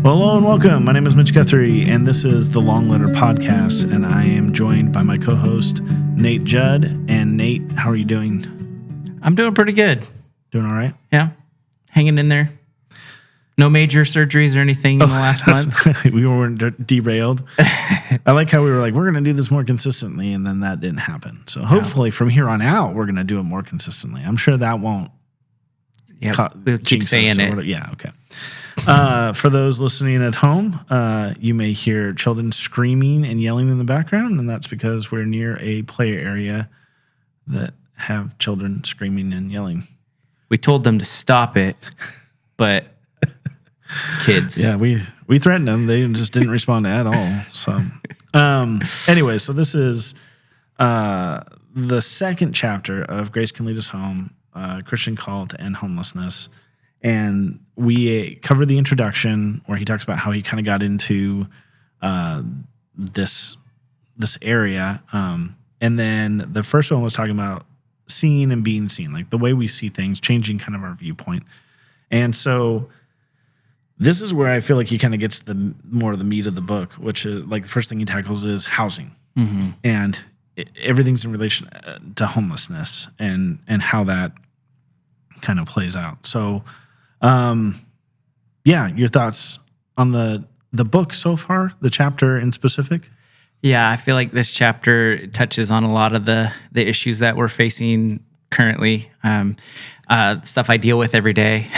Hello and welcome. My name is Mitch Guthrie, and this is the Long Letter Podcast, and I am joined by my co-host, Nate Judd. And Nate, how are you doing? I'm doing pretty good. Doing all right? Yeah. Hanging in there. No major surgeries or anything in the last month. We weren't derailed. I like how we were like, we're going to do this more consistently, and then that didn't happen. So hopefully from here on out, we're going to do it more consistently. I'm sure that won't. Yeah, we'll keep saying it. Yeah, okay. For those listening at home, you may hear children screaming and yelling in the background, and that's because we're near a play area that have children screaming and yelling. We told them to stop it, but kids. Yeah, we threatened them. They just didn't respond at all. So, anyway, so this is the second chapter of Grace Can Lead Us Home, Christian Call to End Homelessness. And we covered the introduction where he talks about how he kind of got into this area. And then the first one was talking about seeing and being seen, like the way we see things, changing kind of our viewpoint. And so this is where I feel like he kind of gets the more of the meat of the book, which is like the first thing he tackles is housing. Mm-hmm. And everything's in relation to homelessness and how that kind of plays out. So, your thoughts on the book so far, the chapter in specific? Yeah, I feel like this chapter touches on a lot of the issues that we're facing currently, stuff I deal with every day,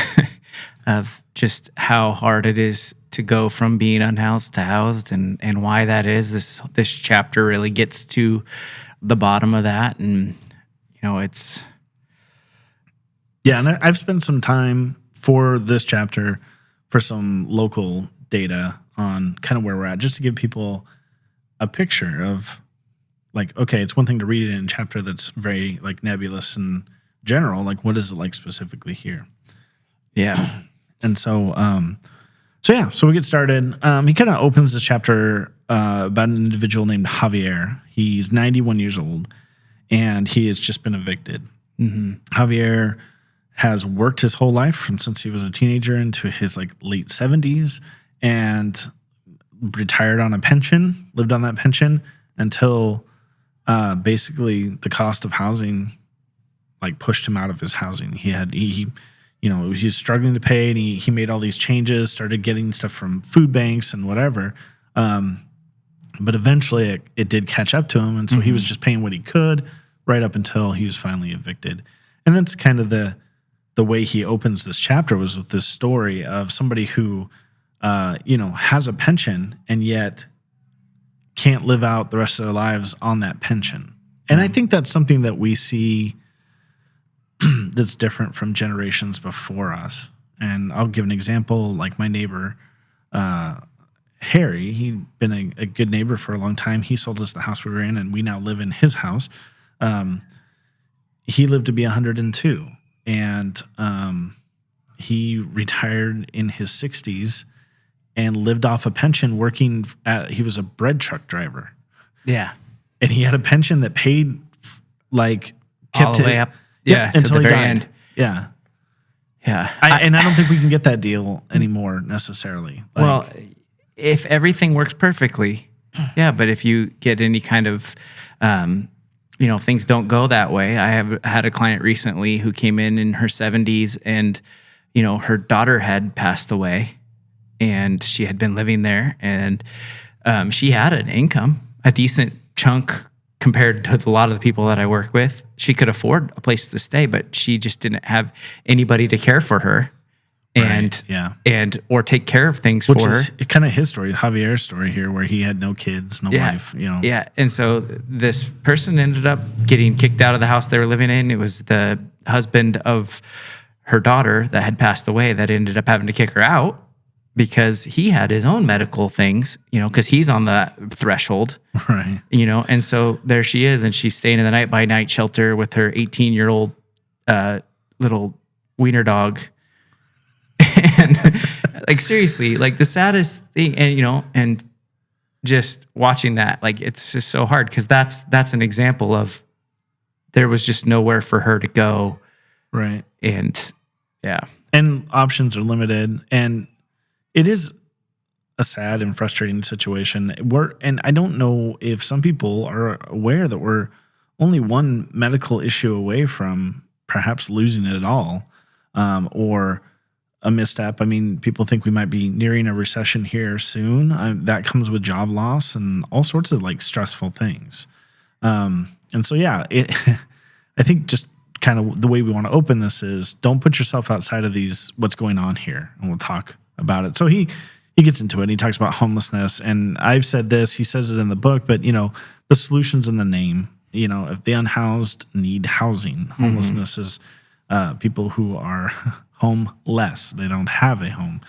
of just how hard it is to go from being unhoused to housed, and why that is. This chapter really gets to the bottom of that, and it's. Yeah, and I've spent some time for this chapter for some local data on kind of where we're at, just to give people a picture of, like, okay, it's one thing to read it in a chapter that's very like nebulous and general, like what is it like specifically here? Yeah. And so we get started. He kind of opens the chapter about an individual named Javier. He's 91 years old, and he has just been evicted. Mm-hmm. Javier has worked his whole life from since he was a teenager into his like late 70s, and retired on a pension, lived on that pension until basically the cost of housing like pushed him out of his housing. He was struggling to pay, and he made all these changes, started getting stuff from food banks and whatever. But eventually it did catch up to him, and so he was just paying what he could right up until he was finally evicted. And that's kind of the way he opens this chapter, was with this story of somebody who, has a pension and yet can't live out the rest of their lives on that pension. And I think that's something that we see that's different from generations before us. And I'll give an example, like my neighbor, Harry. He'd been a good neighbor for a long time. He sold us the house we were in, and we now live in his house. He lived to be 102. And he retired in his 60s and lived off a pension working he was a bread truck driver. Yeah. And he had a pension that paid, like, kept all the way up. Yeah, until the he very died. End. Yeah. Yeah. I don't think we can get that deal anymore necessarily. Well, if everything works perfectly, yeah, but if you get any kind of things don't go that way. I have had a client recently who came in her 70s, and, her daughter had passed away, and she had been living there, and she had an income, a decent chunk compared to a lot of the people that I work with. She could afford a place to stay, but she just didn't have anybody to care for her. Or take care of things for her. Which is kind of his story, Javier's story here, where he had no kids, no wife, Yeah, and so this person ended up getting kicked out of the house they were living in. It was the husband of her daughter that had passed away that ended up having to kick her out because he had his own medical things, because he's on the threshold. Right. And so there she is, and she's staying in the night-by-night shelter with her 18-year-old little wiener dog. And like, seriously, like the saddest thing, and just watching that, like, it's just so hard, because that's an example of there was just nowhere for her to go. Right. And yeah. And options are limited. And it is a sad and frustrating situation. And I don't know if some people are aware that we're only one medical issue away from perhaps losing it all, or a misstep. I mean, people think we might be nearing a recession here soon. That comes with job loss and all sorts of like stressful things. And so, yeah, I think just kind of the way we want to open this is don't put yourself outside of what's going on here, and we'll talk about it. So he gets into it and he talks about homelessness, and I've said this, he says it in the book, but the solution's in the name. If the unhoused need housing, homelessness is people who are homeless. They don't have a home.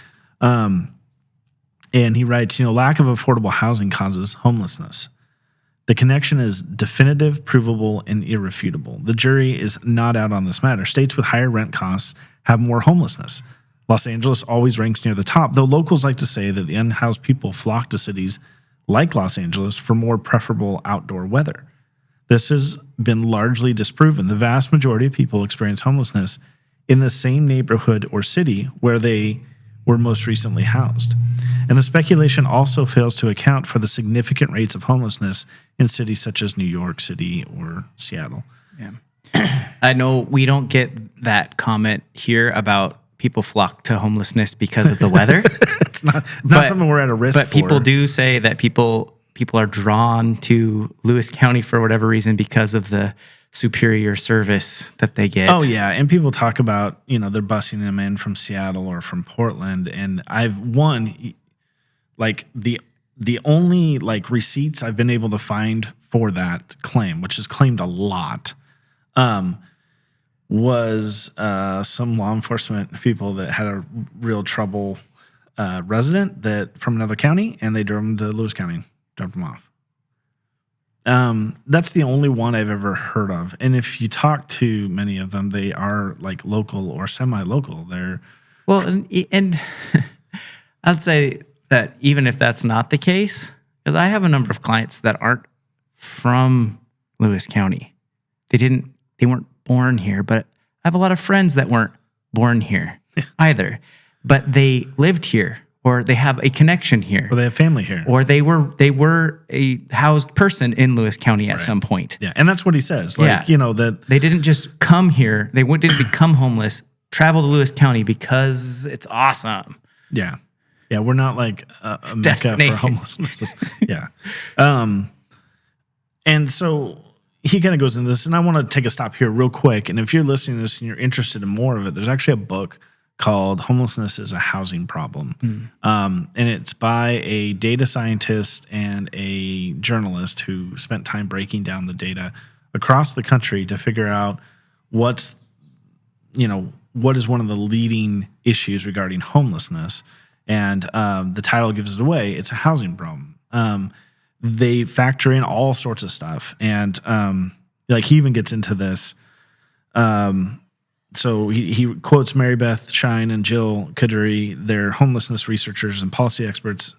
And he writes, lack of affordable housing causes homelessness. The connection is definitive, provable, and irrefutable. The jury is not out on this matter. States with higher rent costs have more homelessness. Los Angeles always ranks near the top, though locals like to say that the unhoused people flock to cities like Los Angeles for more preferable outdoor weather. This has been largely disproven. The vast majority of people experience homelessness in the same neighborhood or city where they were most recently housed. And the speculation also fails to account for the significant rates of homelessness in cities such as New York City or Seattle. Yeah. I know we don't get that comment here about people flock to homelessness because of the weather. It's not something we're at a risk for. But people do say that people are drawn to Lewis County for whatever reason because of the superior service that they get. Oh, yeah. And people talk about, they're busing them in from Seattle or from Portland. And the only receipts I've been able to find for that claim, which is claimed a lot, was some law enforcement people that had a real trouble resident that from another county, and they drove them to Lewis County, dropped them off. That's the only one I've ever heard of. And if you talk to many of them, they are local or semi-local. They're and I'd say that even if that's not the case, because I have a number of clients that aren't from Lewis County. They weren't born here, but I have a lot of friends that weren't born here either, but they lived here, or they have a connection here, or they have family here, or they were a housed person in Lewis County at some point. Yeah, and that's what he says. That they didn't just come here; they didn't become homeless. Travel to Lewis County because it's awesome. Yeah, yeah, we're not like a mecca for homelessness. Yeah, and so he kind of goes into this, and I want to take a stop here real quick. And if you're listening to this and you're interested in more of it, there's actually a book called Homelessness is a Housing Problem. And it's by a data scientist and a journalist who spent time breaking down the data across the country to figure out what is one of the leading issues regarding homelessness. And the title gives it away. It's a housing problem. They factor in all sorts of stuff. And he even gets into this. So he quotes Mary Beth Shine and Jill Kaduri. They're homelessness researchers and policy experts.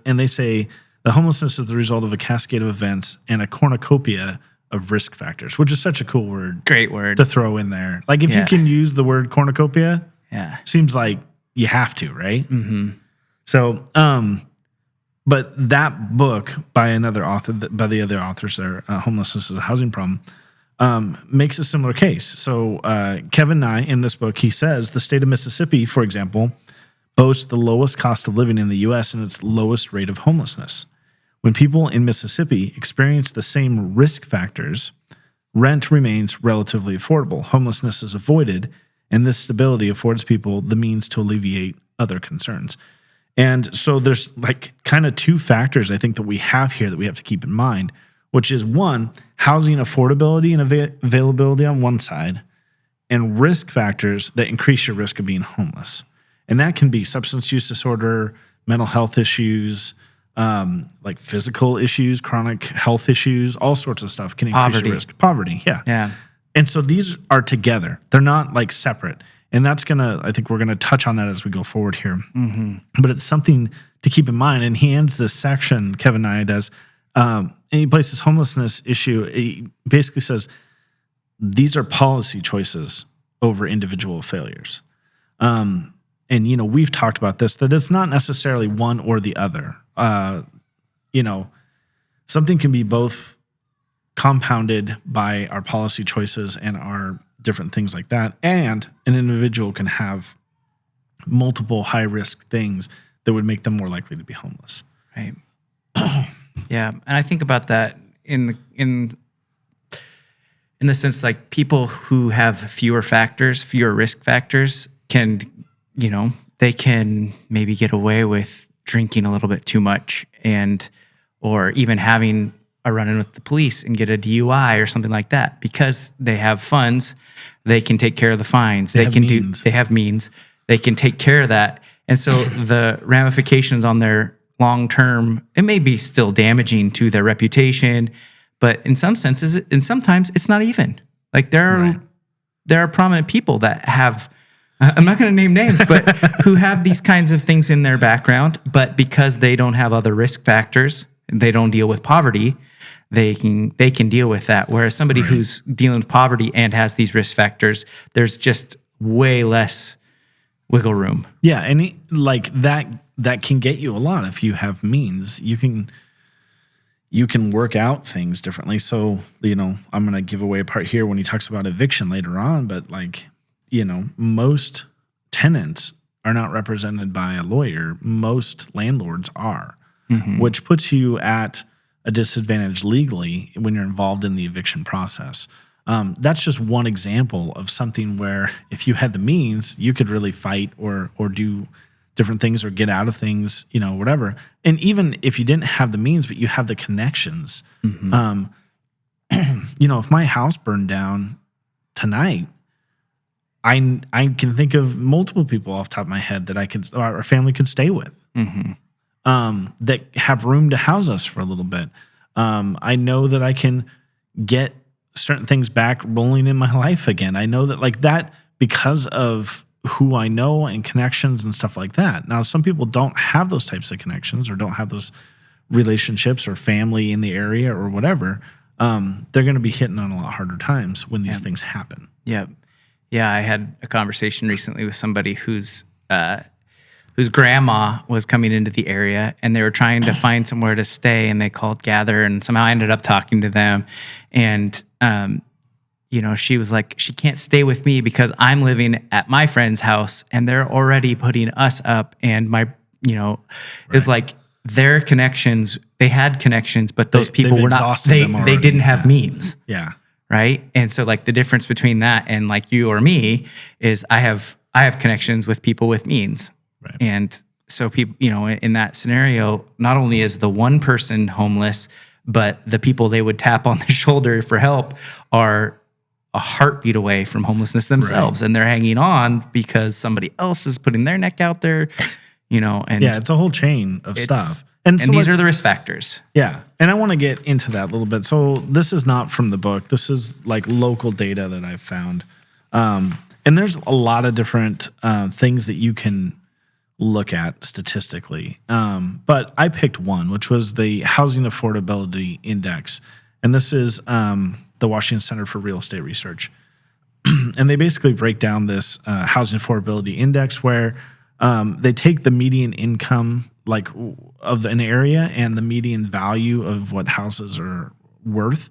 And they say the homelessness is the result of a cascade of events and a cornucopia of risk factors, which is such a cool word. Great word to throw in there. If you can use the word cornucopia, seems like you have to, right? Mm-hmm. So, but that book by another author, by the other authors there, Homelessness is a Housing Problem, makes a similar case. So Kevin Nye, in this book, he says the state of Mississippi, for example, boasts the lowest cost of living in the U.S. and its lowest rate of homelessness. When people in Mississippi experience the same risk factors, rent remains relatively affordable, homelessness is avoided, and this stability affords people the means to alleviate other concerns. And so there's kind of two factors I think that we have here that we have to keep in mind, which is one, housing affordability and availability on one side, and risk factors that increase your risk of being homeless. And that can be substance use disorder, mental health issues, physical issues, chronic health issues, all sorts of stuff can increase your risk. Poverty, yeah. Yeah. And so these are together. They're not separate. And that's I think we're going to touch on that as we go forward here. Mm-hmm. But it's something to keep in mind. And he ends this section, Kevin Nye does, and he places homelessness issue. He basically says, these are policy choices over individual failures. and we've talked about this, that it's not necessarily one or the other. Something can be both compounded by our policy choices and our different things like that, and an individual can have multiple high risk things that would make them more likely to be homeless. Right. Yeah, and I think about that in the sense, like, people who have fewer risk factors can, they can maybe get away with drinking a little bit too much, or even having a run-in with the police and get a DUI or something like that, because they have funds. They can take care of the fines. They have means. They can take care of that. And so the ramifications on their long-term, it may be still damaging to their reputation, but in some senses, and sometimes it's not even. Like, there are prominent people that have, I'm not going to name names, but who have these kinds of things in their background, but because they don't have other risk factors, they don't deal with poverty, they can deal with that. Whereas somebody who's dealing with poverty and has these risk factors, there's just way less wiggle room. Yeah, and that can get you a lot if you have means. You can work out things differently. So, I'm going to give away a part here when he talks about eviction later on, but most tenants are not represented by a lawyer. Most landlords are, which puts you at a disadvantage legally when you're involved in the eviction process. That's just one example of something where if you had the means, you could really fight or do different things or get out of things, whatever. And even if you didn't have the means, but you have the connections, if my house burned down tonight, I can think of multiple people off the top of my head that our family could stay with, that have room to house us for a little bit. I know that I can get certain things back rolling in my life again. I know that that because of who I know and connections and stuff like that. Now, some people don't have those types of connections or don't have those relationships or family in the area or whatever. They're going to be hitting on a lot harder times when these things happen. Yeah. Yeah. I had a conversation recently with somebody whose grandma was coming into the area, and they were trying to find somewhere to stay, and they called Gather, and somehow I ended up talking to them. And, she was like, she can't stay with me because I'm living at my friend's house and they're already putting us up. And it's like their connections, they had connections, but those people were not, they didn't have means. Yeah. Right. And so the difference between that and you or me is I have connections with people with means. Right. And so people, in that scenario, not only is the one person homeless, but the people they would tap on the shoulder for help are a heartbeat away from homelessness themselves. Right. And they're hanging on because somebody else is putting their neck out there, and it's a whole chain of stuff. And so these are the risk factors. Yeah. And I want to get into that a little bit. So this is not from the book. This is local data that I've found. And there's a lot of different things that you can look at statistically. But I picked one, which was the Housing Affordability Index. And this is the Washington Center for Real Estate Research. And they basically break down this Housing Affordability Index where they take the median income of an area and the median value of what houses are worth.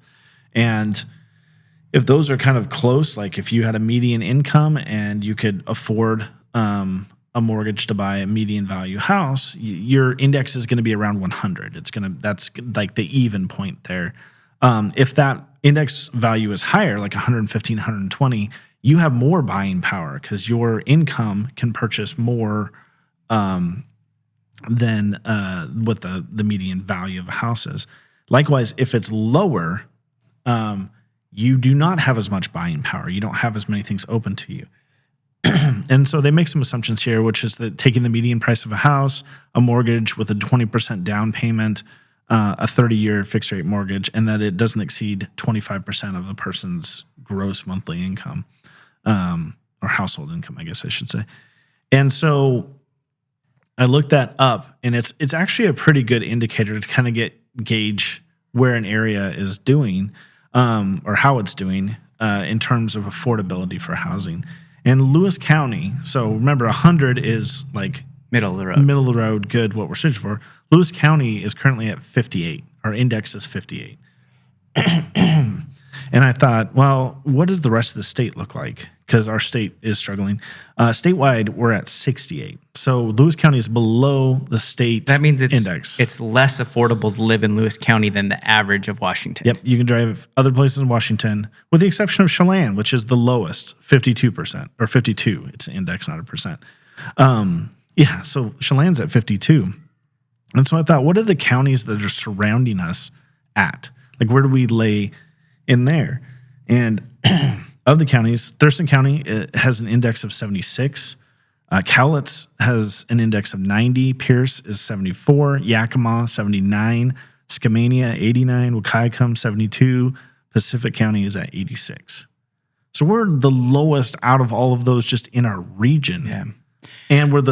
And if those are kind of close, if you had a median income and you could afford a mortgage to buy a median value house, your index is going to be around 100. That's the even point there. If that index value is higher, 115, 120, you have more buying power because your income can purchase more than what the median value of a house is. Likewise, if it's lower, you do not have as much buying power. You don't have as many things open to you. And so they make some assumptions here, which is that taking the median price of a house, a mortgage with a 20% down payment, a 30-year fixed rate mortgage, and that it doesn't exceed 25% of the person's gross monthly income, or household income, I guess I should say. And so I looked that up, and it's actually a pretty good indicator to kind of gauge where an area is doing, or how it's doing in terms of affordability for housing. And Lewis County, so remember 100 is like Middle of the road. middle of the road, good, what we're searching for. Lewis County is currently at 58. Our index is 58. And I thought, well, what does the rest of the state look like? Because our state is struggling. Statewide, we're at 68. So Lewis County is below the state That means index. it's less affordable to live in Lewis County than the average of Washington. Yep, you can drive other places in Washington, with the exception of Chelan, which is the lowest, 52%, or 52. It's an index, not a percent. Yeah, so Chelan's at 52. And so I thought, what are the counties that are surrounding us at? Like, where do we lay in there? And of the counties, Thurston County has an index of 76. Cowlitz has an index of 90. Pierce is 74. Yakima, 79. Skamania, 89. Wahkiakum, 72. Pacific County is at 86. So we're the lowest out of all of those just in our region. Yeah. And we're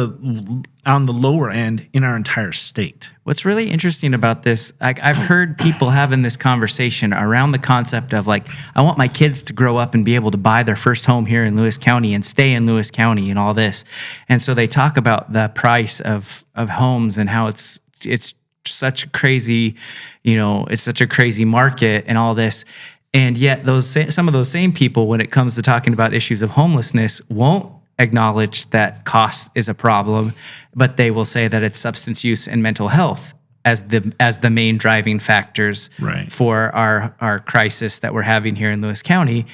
on the lower end in our entire state. What's really interesting about this, I've heard people having this conversation around the concept of like, I want my kids to grow up and be able to buy their first home here in Lewis County and stay in Lewis County and all this. And so they talk about the price of homes and how it's such a crazy, it's such a crazy market and all this. And yet some of those same people, when it comes to talking about issues of homelessness, won't acknowledge that cost is a problem, but they will say that it's substance use and mental health as the main driving factors for our crisis that we're having here in Lewis County.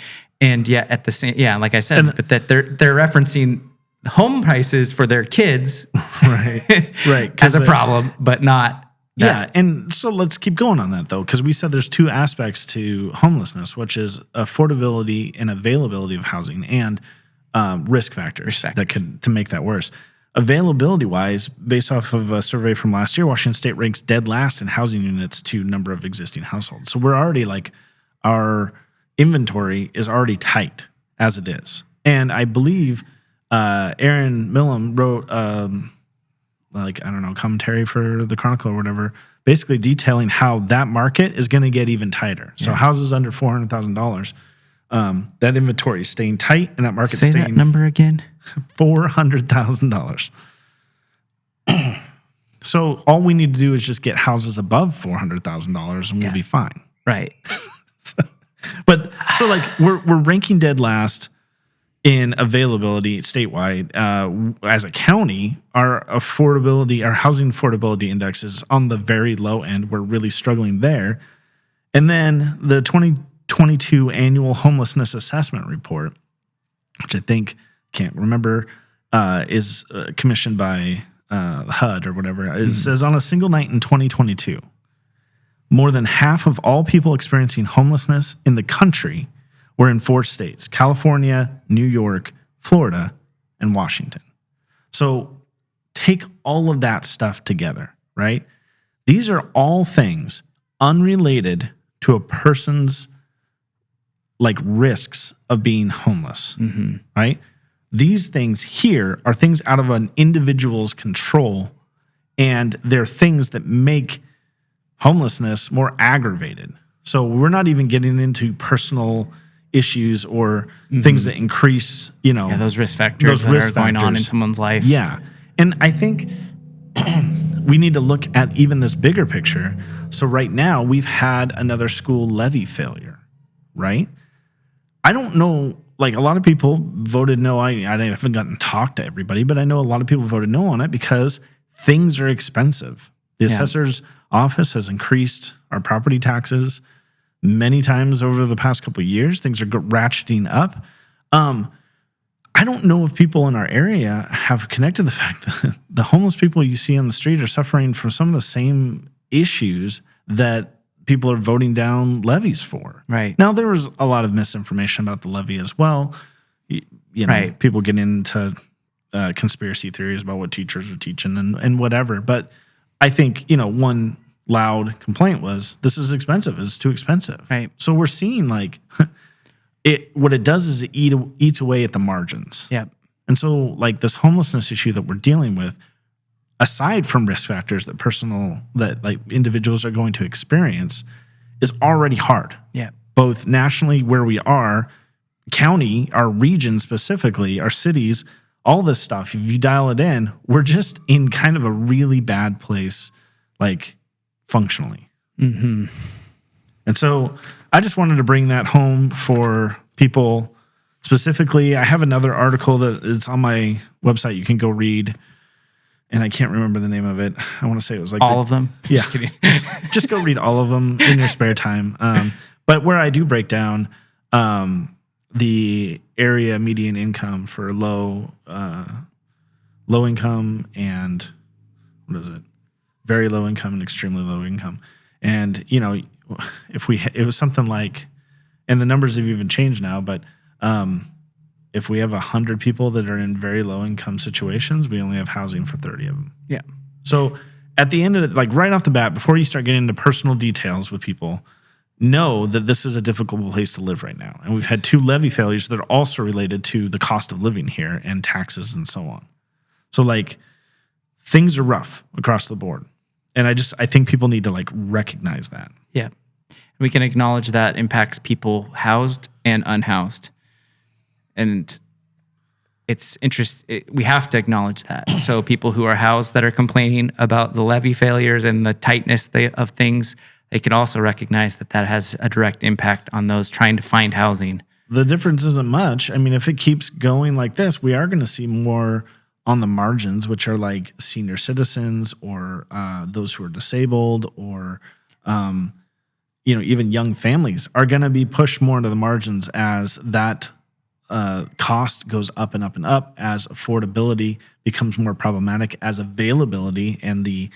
And yet at the same, like I said, but that they're referencing home prices for their kids right as a problem, but not. Yeah, and so let's keep going on that, though, because we said there's two aspects to homelessness, which is affordability and availability of housing, and risk factors that could to make that worse. Availability wise, based off of a survey from last year, Washington State ranks dead last in housing units to number of existing households. So we're already our inventory is already tight as it is. And I believe Aaron Millam wrote commentary for the Chronicle or whatever, basically detailing how that market is going to get even tighter. So houses under $400,000. That inventory is staying tight, and that market's staying. Say that number again. $400,000. So all we need to do is just get houses above $400,000, and we'll be fine. Right. So we're ranking dead last in availability statewide. As a county, our housing affordability index is on the very low end. We're really struggling there. And then the 2022 annual homelessness assessment report, which I think, can't remember, is commissioned by HUD or whatever. It says on a single night in 2022, more than half of all people experiencing homelessness in the country were in 4 states: California, New York, Florida, and Washington. So take all of that stuff together, right? These are all things unrelated to a person's risks of being homeless, right? These things here are things out of an individual's control, and they're things that make homelessness more aggravated. So we're not even getting into personal issues or things that increase, those risk factors that are going on in someone's life. Yeah. And I think we need to look at even this bigger picture. So right now we've had another school levy failure, right? I don't know, a lot of people voted no. I haven't gotten to talk to everybody, but I know a lot of people voted no on it because things are expensive. The assessor's office has increased our property taxes many times over the past couple of years. Things are ratcheting up. I don't know if people in our area have connected the fact that the homeless people you see on the street are suffering from some of the same issues that people are voting down levies for. Right. Now, there was a lot of misinformation about the levy as well. People get into conspiracy theories about what teachers are teaching and whatever. But I think, one loud complaint was, this is expensive. It's too expensive. Right. So we're seeing what it does is it eats away at the margins. Yep. And so this homelessness issue that we're dealing with, aside from risk factors that individuals are going to experience, is already hard. Yeah. Both nationally where we are, county, our region specifically, our cities, all this stuff, if you dial it in, we're just in kind of a really bad place, like functionally. Mm-hmm. And so I just wanted to bring that home for people specifically. I have another article that is on my website you can go read, and I can't remember the name of it. I want to say it was like All of them? Yeah. Just kidding. Just go read all of them in your spare time. But where I do break down the area median income for low income and very low income and extremely low income. And, it was something like, and the numbers have even changed now, but if we have 100 people that are in very low income situations, we only have housing for 30 of them. Yeah. So at the end of it, like right off the bat, before you start getting into personal details with people, know that this is a difficult place to live right now. And we've had 2 levy failures that are also related to the cost of living here and taxes and so on. So like things are rough across the board. And I think people need to like recognize that. Yeah. We can acknowledge that impacts people housed and unhoused. And it's interesting. We have to acknowledge that. So people who are housed that are complaining about the levy failures and the tightness of things, they can also recognize that has a direct impact on those trying to find housing. The difference isn't much. I mean, if it keeps going like this, we are going to see more on the margins, which are like senior citizens or those who are disabled or, even young families are going to be pushed more into the margins as that cost goes up and up and up, as affordability becomes more problematic, as availability and the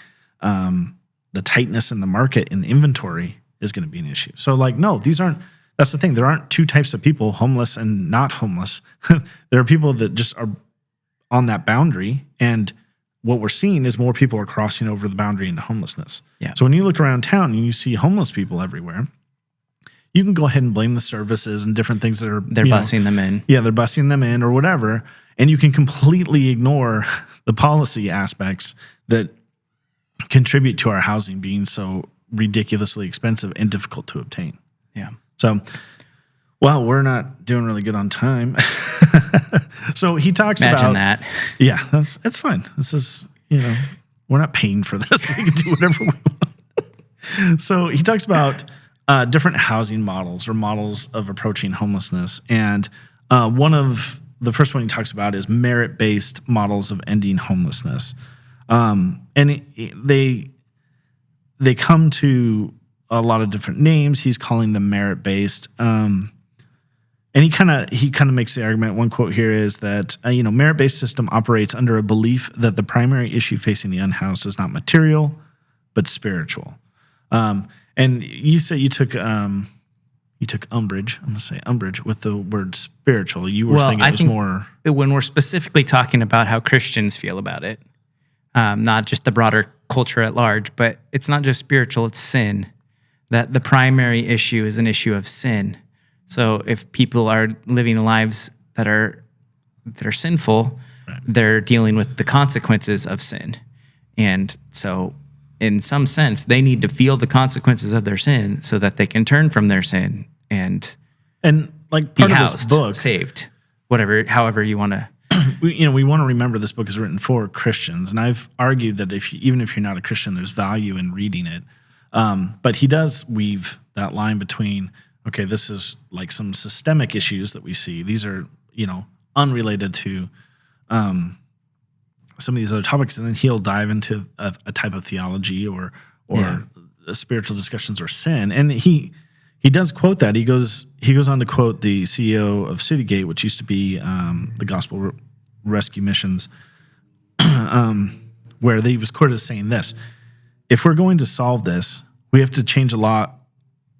tightness in the market and inventory is going to be an issue. So like, no, that's the thing. There aren't 2 types of people, homeless and not homeless. There are people that just are on that boundary. And what we're seeing is more people are crossing over the boundary into homelessness. Yeah. So when you look around town and you see homeless people everywhere, you can go ahead and blame the services and different things that they're busing them in. Yeah, they're busing them in or whatever. And you can completely ignore the policy aspects that contribute to our housing being so ridiculously expensive and difficult to obtain. Yeah. So, well, we're not doing really good on time. So he talks Imagine about that. Yeah, it's fine. This is, we're not paying for this. We can do whatever we want. So he talks about different housing models or models of approaching homelessness. And one of the first one he talks about is merit-based models of ending homelessness. And they come to a lot of different names. He's calling them merit-based. And he kind of makes the argument. One quote here is that merit-based system operates under a belief that the primary issue facing the unhoused is not material, but spiritual. And you say you took umbrage. I'm going to say umbrage with the word spiritual. You were saying it was more when we're specifically talking about how Christians feel about it, not just the broader culture at large, but it's not just spiritual, it's sin. That the primary issue is an issue of sin. So if people are living lives that are sinful, right, they're dealing with the consequences of sin. And so in some sense, they need to feel the consequences of their sin so that they can turn from their sin and like part be of housed, this book, saved, however you want to. We want to remember this book is written for Christians, and I've argued that even if you're not a Christian, there's value in reading it. But he does weave that line between, okay, this is like some systemic issues that we see. These are, unrelated to some of these other topics, and then he'll dive into a type of theology or spiritual discussions or sin. And he does quote that. He goes on to quote the CEO of Citygate, which used to be the Gospel Rescue Missions, where he was quoted as saying this: if we're going to solve this, we have to change a lot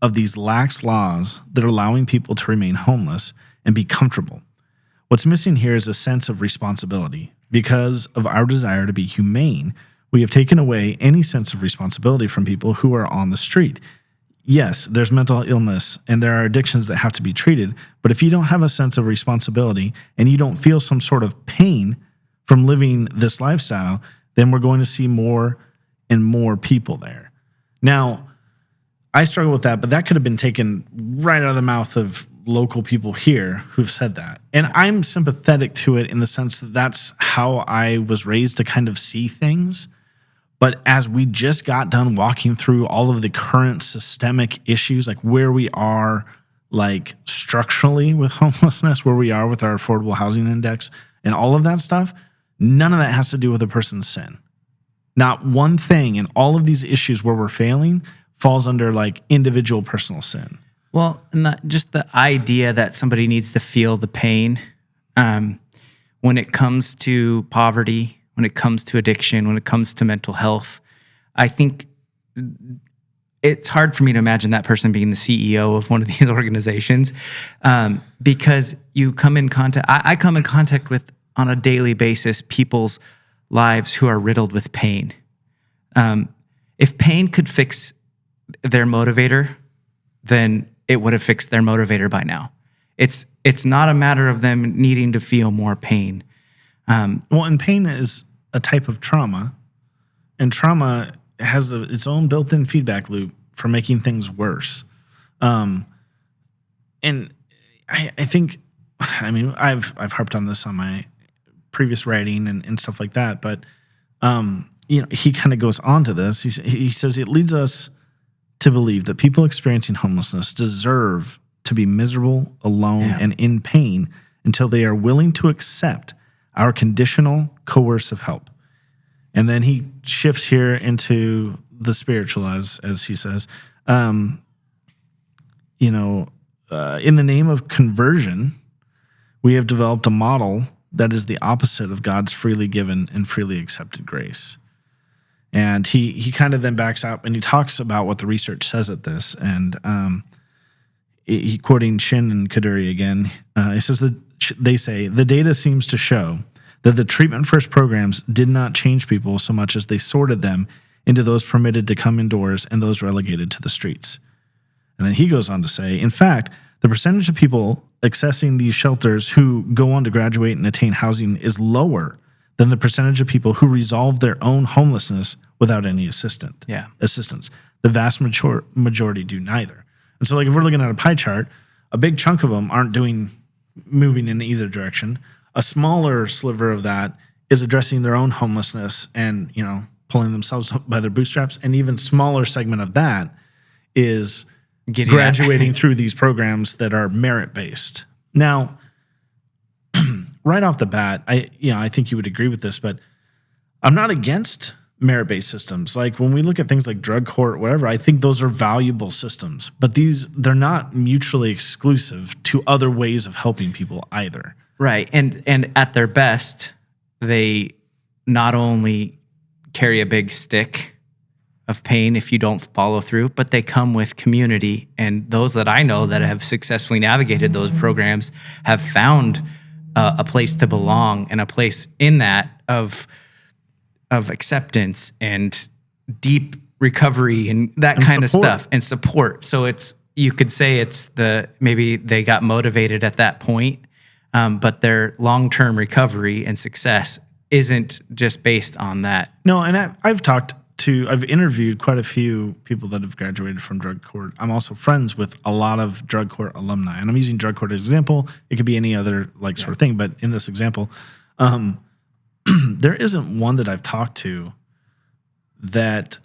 of these lax laws that are allowing people to remain homeless and be comfortable. What's missing here is a sense of responsibility. Because of our desire to be humane, we have taken away any sense of responsibility from people who are on the street. Yes, there's mental illness and there are addictions that have to be treated, but if you don't have a sense of responsibility and you don't feel some sort of pain from living this lifestyle, then we're going to see more and more people there. Now, I struggle with that, but that could have been taken right out of the mouth of local people here who've said that. And I'm sympathetic to it in the sense that that's how I was raised to kind of see things. But as we just got done walking through all of the current systemic issues, like where we are, like structurally with homelessness, where we are with our affordable housing index and all of that stuff, none of that has to do with a person's sin. Not one thing in all of these issues where we're failing falls under like individual personal sin. Well, and just the idea that somebody needs to feel the pain when it comes to poverty, when it comes to addiction, when it comes to mental health, I think it's hard for me to imagine that person being the CEO of one of these organizations because you come in contact. I come in contact with, on a daily basis, people's lives who are riddled with pain. If pain could fix their motivator, then it would have fixed their motivator by now. It's not a matter of them needing to feel more pain. And pain is a type of trauma, and trauma has its own built-in feedback loop for making things worse. And I think, I mean, I've harped on this on my previous writing and stuff like that, but he kind of goes on to this. He says it leads us to believe that people experiencing homelessness deserve to be miserable, alone, and in pain until they are willing to accept our conditional, coercive help. And then he shifts here into the spiritual, as he says. In the name of conversion, we have developed a model that is the opposite of God's freely given and freely accepted grace. And he kind of then backs up and he talks about what the research says at this. And he quoting Shin and Kaduri again, he says that they say, the data seems to show that the treatment first programs did not change people so much as they sorted them into those permitted to come indoors and those relegated to the streets. And then he goes on to say, in fact, the percentage of people accessing these shelters who go on to graduate and attain housing is lower than the percentage of people who resolve their own homelessness without any assistance. The vast majority do neither. And so, like, if we're looking at a pie chart, a big chunk of them aren't moving in either direction. A smaller sliver of that is addressing their own homelessness and, pulling themselves up by their bootstraps. An even smaller segment of that is graduating through these programs that are merit-based. Now, right off the bat, I think you would agree with this, but I'm not against merit-based systems. Like when we look at things like drug court, whatever, I think those are valuable systems, but they're not mutually exclusive to other ways of helping people either. Right. And at their best, they not only carry a big stick of pain if you don't follow through, but they come with community. And those that I know that have successfully navigated those programs have found a place to belong and a place in that of acceptance and deep recovery and that kind of stuff and support. So you could say it's maybe they got motivated at that point, but their long-term recovery and success isn't just based on that. No, and I've interviewed quite a few people that have graduated from drug court. I'm also friends with a lot of drug court alumni, and I'm using drug court as an example. It could be any other sort of thing, but in this example, there isn't one that I've talked to that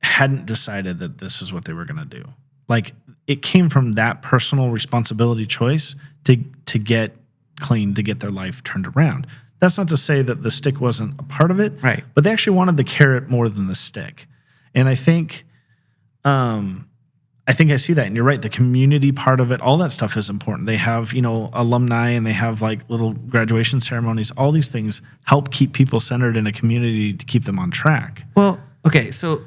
hadn't decided that this is what they were going to do. Like it came from that personal responsibility choice to get clean, to get their life turned around. That's not to say that the stick wasn't a part of it, right? But they actually wanted the carrot more than the stick. And I think I see that. And you're right. The community part of it, all that stuff is important. They have, alumni and they have like little graduation ceremonies. All these things help keep people centered in a community to keep them on track. Well, okay. So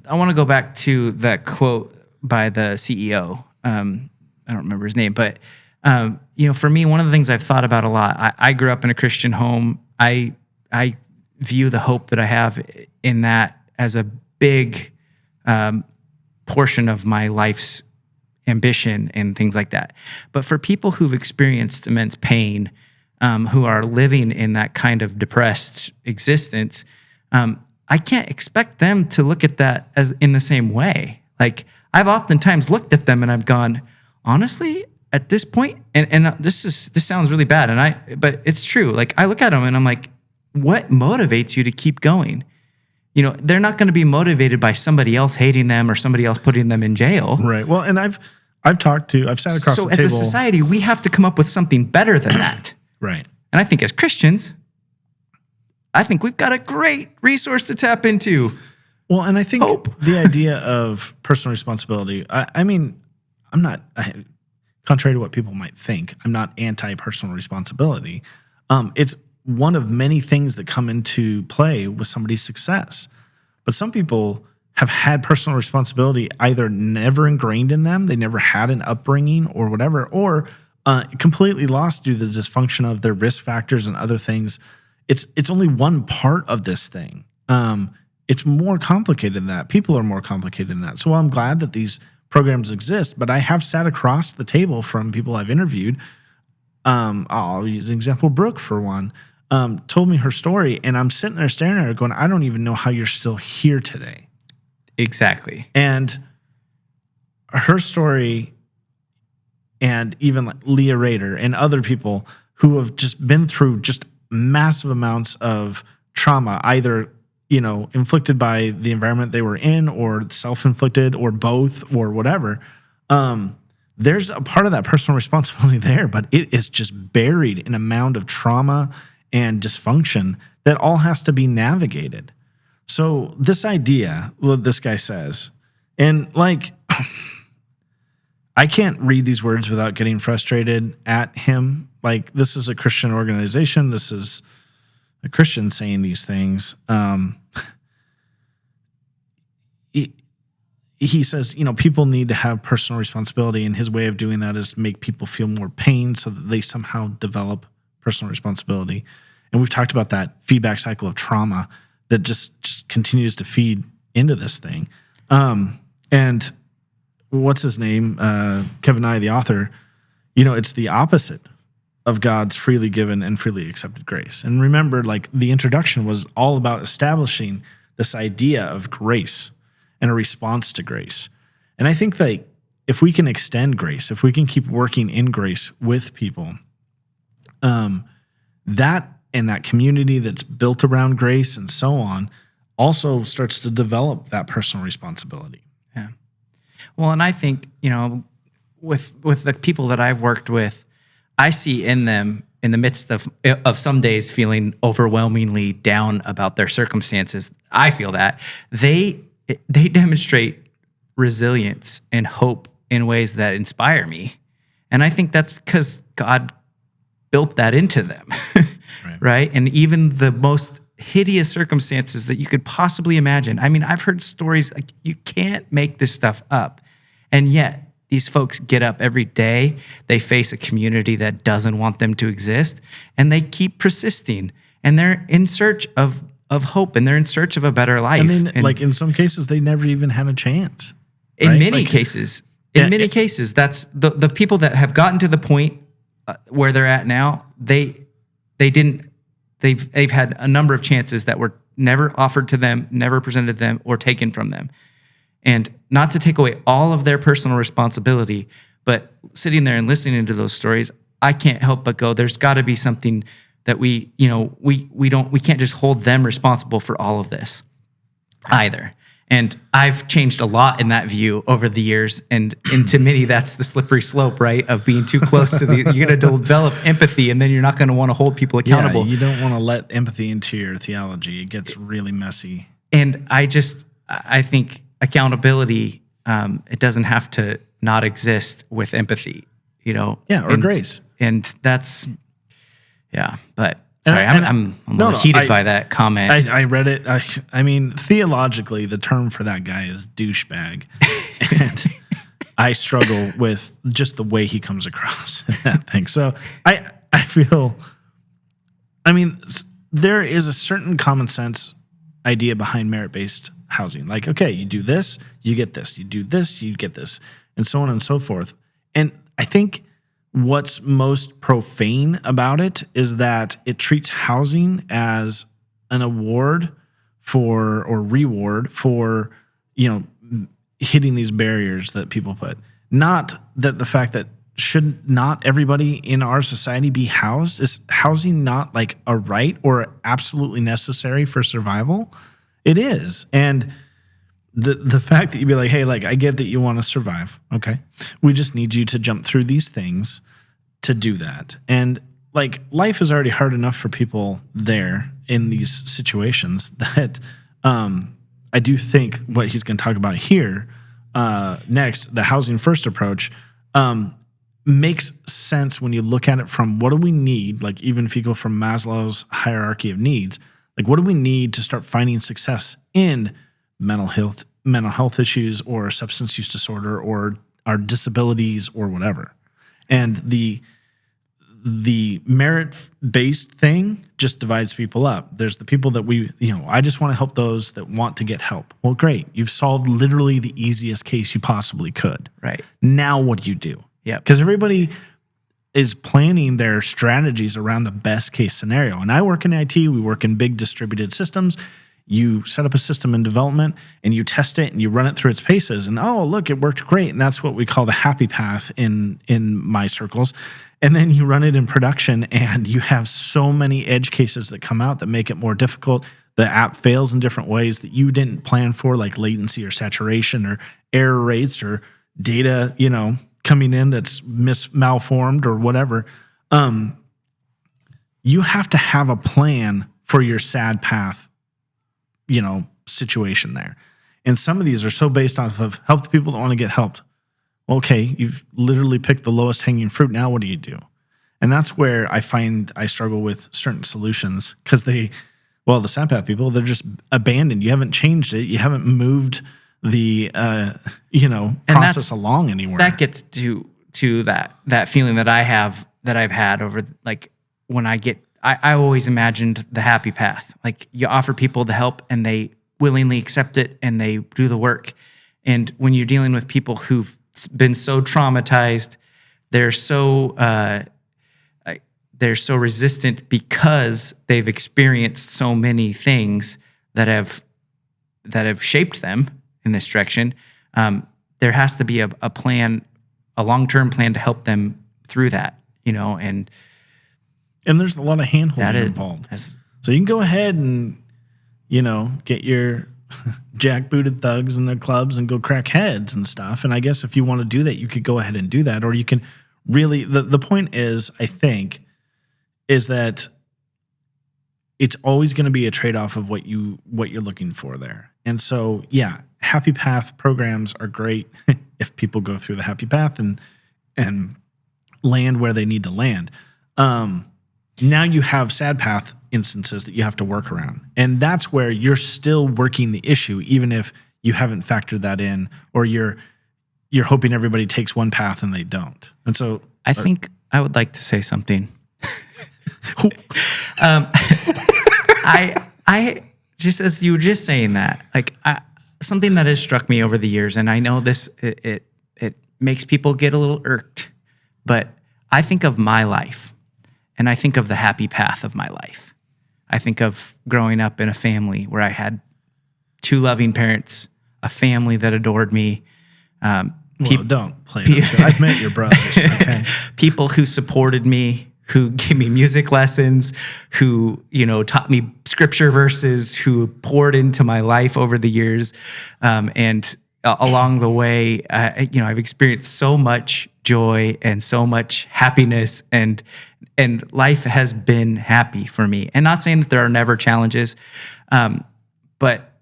I want to go back to that quote by the CEO. I don't remember his name, but for me, one of the things I've thought about a lot, I grew up in a Christian home. I view the hope that I have in that as a big portion of my life's ambition and things like that. But for people who've experienced immense pain, who are living in that kind of depressed existence, I can't expect them to look at that as in the same way. Like I've oftentimes looked at them and I've gone, honestly, at this point, and this sounds really bad, but it's true. Like I look at them and I'm like, what motivates you to keep going? You know, they're not going to be motivated by somebody else hating them or somebody else putting them in jail. Right. Well, and I've sat across the table. So as a society, we have to come up with something better than that. Right. And I think as Christians, I think we've got a great resource to tap into. Well, and I think Hope. the idea of personal responsibility, I mean, I'm not, contrary to what people might think, I'm not anti-personal responsibility. It's one of many things that come into play with somebody's success. But some people have had personal responsibility either never ingrained in them, they never had an upbringing or whatever, or completely lost due to the dysfunction of their risk factors and other things. It's only one part of this thing. It's more complicated than that. People are more complicated than that. So I'm glad that these programs exist, but I have sat across the table from people I've interviewed. I'll use an example. Brooke, for one, told me her story, and I'm sitting there staring at her going, I don't even know how you're still here today. Exactly. And her story, and even like Leah Rader and other people who have just been through just massive amounts of trauma, either, you know, inflicted by the environment they were in or self-inflicted or both or whatever. There's a part of that personal responsibility there, but it is just buried in a mound of trauma and dysfunction that all has to be navigated. So this idea, what this guy says, and like, I can't read these words without getting frustrated at him. Like, this is a Christian organization. This is a Christian saying these things. He says, you know, people need to have personal responsibility, and his way of doing that is make people feel more pain so that they somehow develop personal responsibility. And we've talked about that feedback cycle of trauma that just continues to feed into this thing. And what's his name? Kevin I, the author, you know, it's the opposite of God's freely given and freely accepted grace. And remember, like, the introduction was all about establishing this idea of grace and a response to grace. And I think that if we can extend grace, if we can keep working in grace with people, that and that community that's built around grace and so on also starts to develop that personal responsibility. Yeah. Well, and I think, you know, with the people that I've worked with, I see in them, in the midst of some days feeling overwhelmingly down about their circumstances, I feel that they demonstrate resilience and hope in ways that inspire me. And I think that's because God built that into them, right? And even the most hideous circumstances that you could possibly imagine. I mean, I've heard stories like, you can't make this stuff up. And yet these folks get up every day, they face a community that doesn't want them to exist, and they keep persisting. And they're in search of hope, and they're in search of a better life. And like, in some cases, they never even had a chance. In many cases, that's the people that have gotten to the point where they're at now. They've had a number of chances that were never offered to them, never presented to them, or taken from them. And not to take away all of their personal responsibility, but sitting there and listening to those stories, I can't help but go, there's got to be something that we can't just hold them responsible for all of this either. And I've changed a lot in that view over the years. And to many, that's the slippery slope, right? Of being too close to you're going to develop empathy, and then you're not going to want to hold people accountable. Yeah, you don't want to let empathy into your theology. It gets really messy. And I think accountability, it doesn't have to not exist with empathy, you know? Yeah, or grace. And that's, yeah, but sorry, I'm a little heated by that comment. I read it. I mean, theologically, the term for that guy is douchebag. And I struggle with just the way he comes across in that thing. So I feel, I mean, there is a certain common sense idea behind merit-based housing. Like, okay, you do this, you get this. You do this, you get this, and so on and so forth. And I think what's most profane about it is that it treats housing as an award for, or reward for, you know, hitting these barriers that people put. Not that the fact that should not everybody in our society be housed? Is housing not like a right or absolutely necessary for survival? It is. And the fact that you'd be like, hey, like, I get that you want to survive. Okay. We just need you to jump through these things to do that. And like, life is already hard enough for people there in these situations that I do think what he's going to talk about here next, the housing first approach, makes sense when you look at it from what do we need? Like, even if you go from Maslow's hierarchy of needs, like, what do we need to start finding success in mental health issues or substance use disorder or our disabilities or whatever? And the merit-based thing just divides people up. There's the people that I just want to help those that want to get help. Well, great. You've solved literally the easiest case you possibly could. Right. Now what do you do? Yeah. Because everybody is planning their strategies around the best case scenario. And I work in IT. We work in big distributed systems. You set up a system in development and you test it and you run it through its paces. And oh, look, it worked great. And that's what we call the happy path in my circles. And then you run it in production and you have so many edge cases that come out that make it more difficult. The app fails in different ways that you didn't plan for, like latency or saturation or error rates or data, coming in that's malformed or whatever. You have to have a plan for your sad path, situation there. And some of these are so based off of help the people that want to get helped. Okay, you've literally picked the lowest hanging fruit. Now what do you do? And that's where I find I struggle with certain solutions because the sad path people, they're just abandoned. You haven't changed it. You haven't moved the process along anywhere. That gets to that feeling that I've had over, like, when I always imagined the happy path. Like, you offer people the help and they willingly accept it and they do the work. And when you're dealing with people who've been so traumatized, they're so resistant because they've experienced so many things that have shaped them in this direction. There has to be a plan, a long-term plan to help them through that, and there's a lot of hand-holding involved. So you can go ahead and, get your jackbooted thugs in their clubs and go crack heads and stuff. And I guess if you want to do that, you could go ahead and do that. Or you can really, the point is, I think, is that it's always going to be a trade-off of what you're looking for there. And so, yeah, happy path programs are great if people go through the happy path and land where they need to land. Now you have sad path instances that you have to work around. And that's where you're still working the issue, even if you haven't factored that in, or you're hoping everybody takes one path and they don't. And so I think I would like to say something. I just, as you were just saying that, like, something that has struck me over the years, and I know this, it makes people get a little irked, but I think of my life and I think of the happy path of my life. I think of growing up in a family where I had two loving parents, a family that adored me. Don't play it. I've met your brothers. Okay. People who supported me, who gave me music lessons, who, taught me scripture verses, who poured into my life over the years. And along the way, I've experienced so much joy and so much happiness, and life has been happy for me. And not saying that there are never challenges, but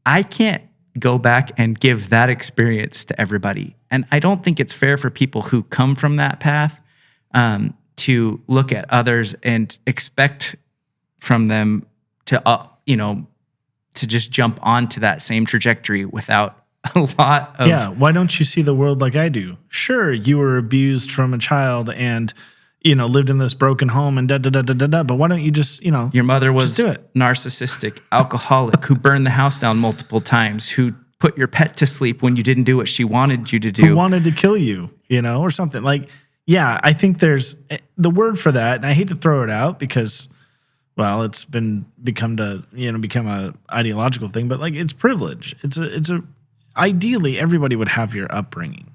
I can't go back and give that experience to everybody. And I don't think it's fair for people who come from that path to look at others and expect from them to, to just jump onto that same trajectory without a lot of... Yeah, why don't you see the world like I do? Sure, you were abused from a child and, lived in this broken home and but why don't you just, Your mother was narcissistic, alcoholic, who burned the house down multiple times, who put your pet to sleep when you didn't do what she wanted you to do. Who wanted to kill you, or something. Like, yeah, I think there's the word for that, and I hate to throw it out because, well, it's become a ideological thing, but like, it's privilege. It's ideally everybody would have your upbringing.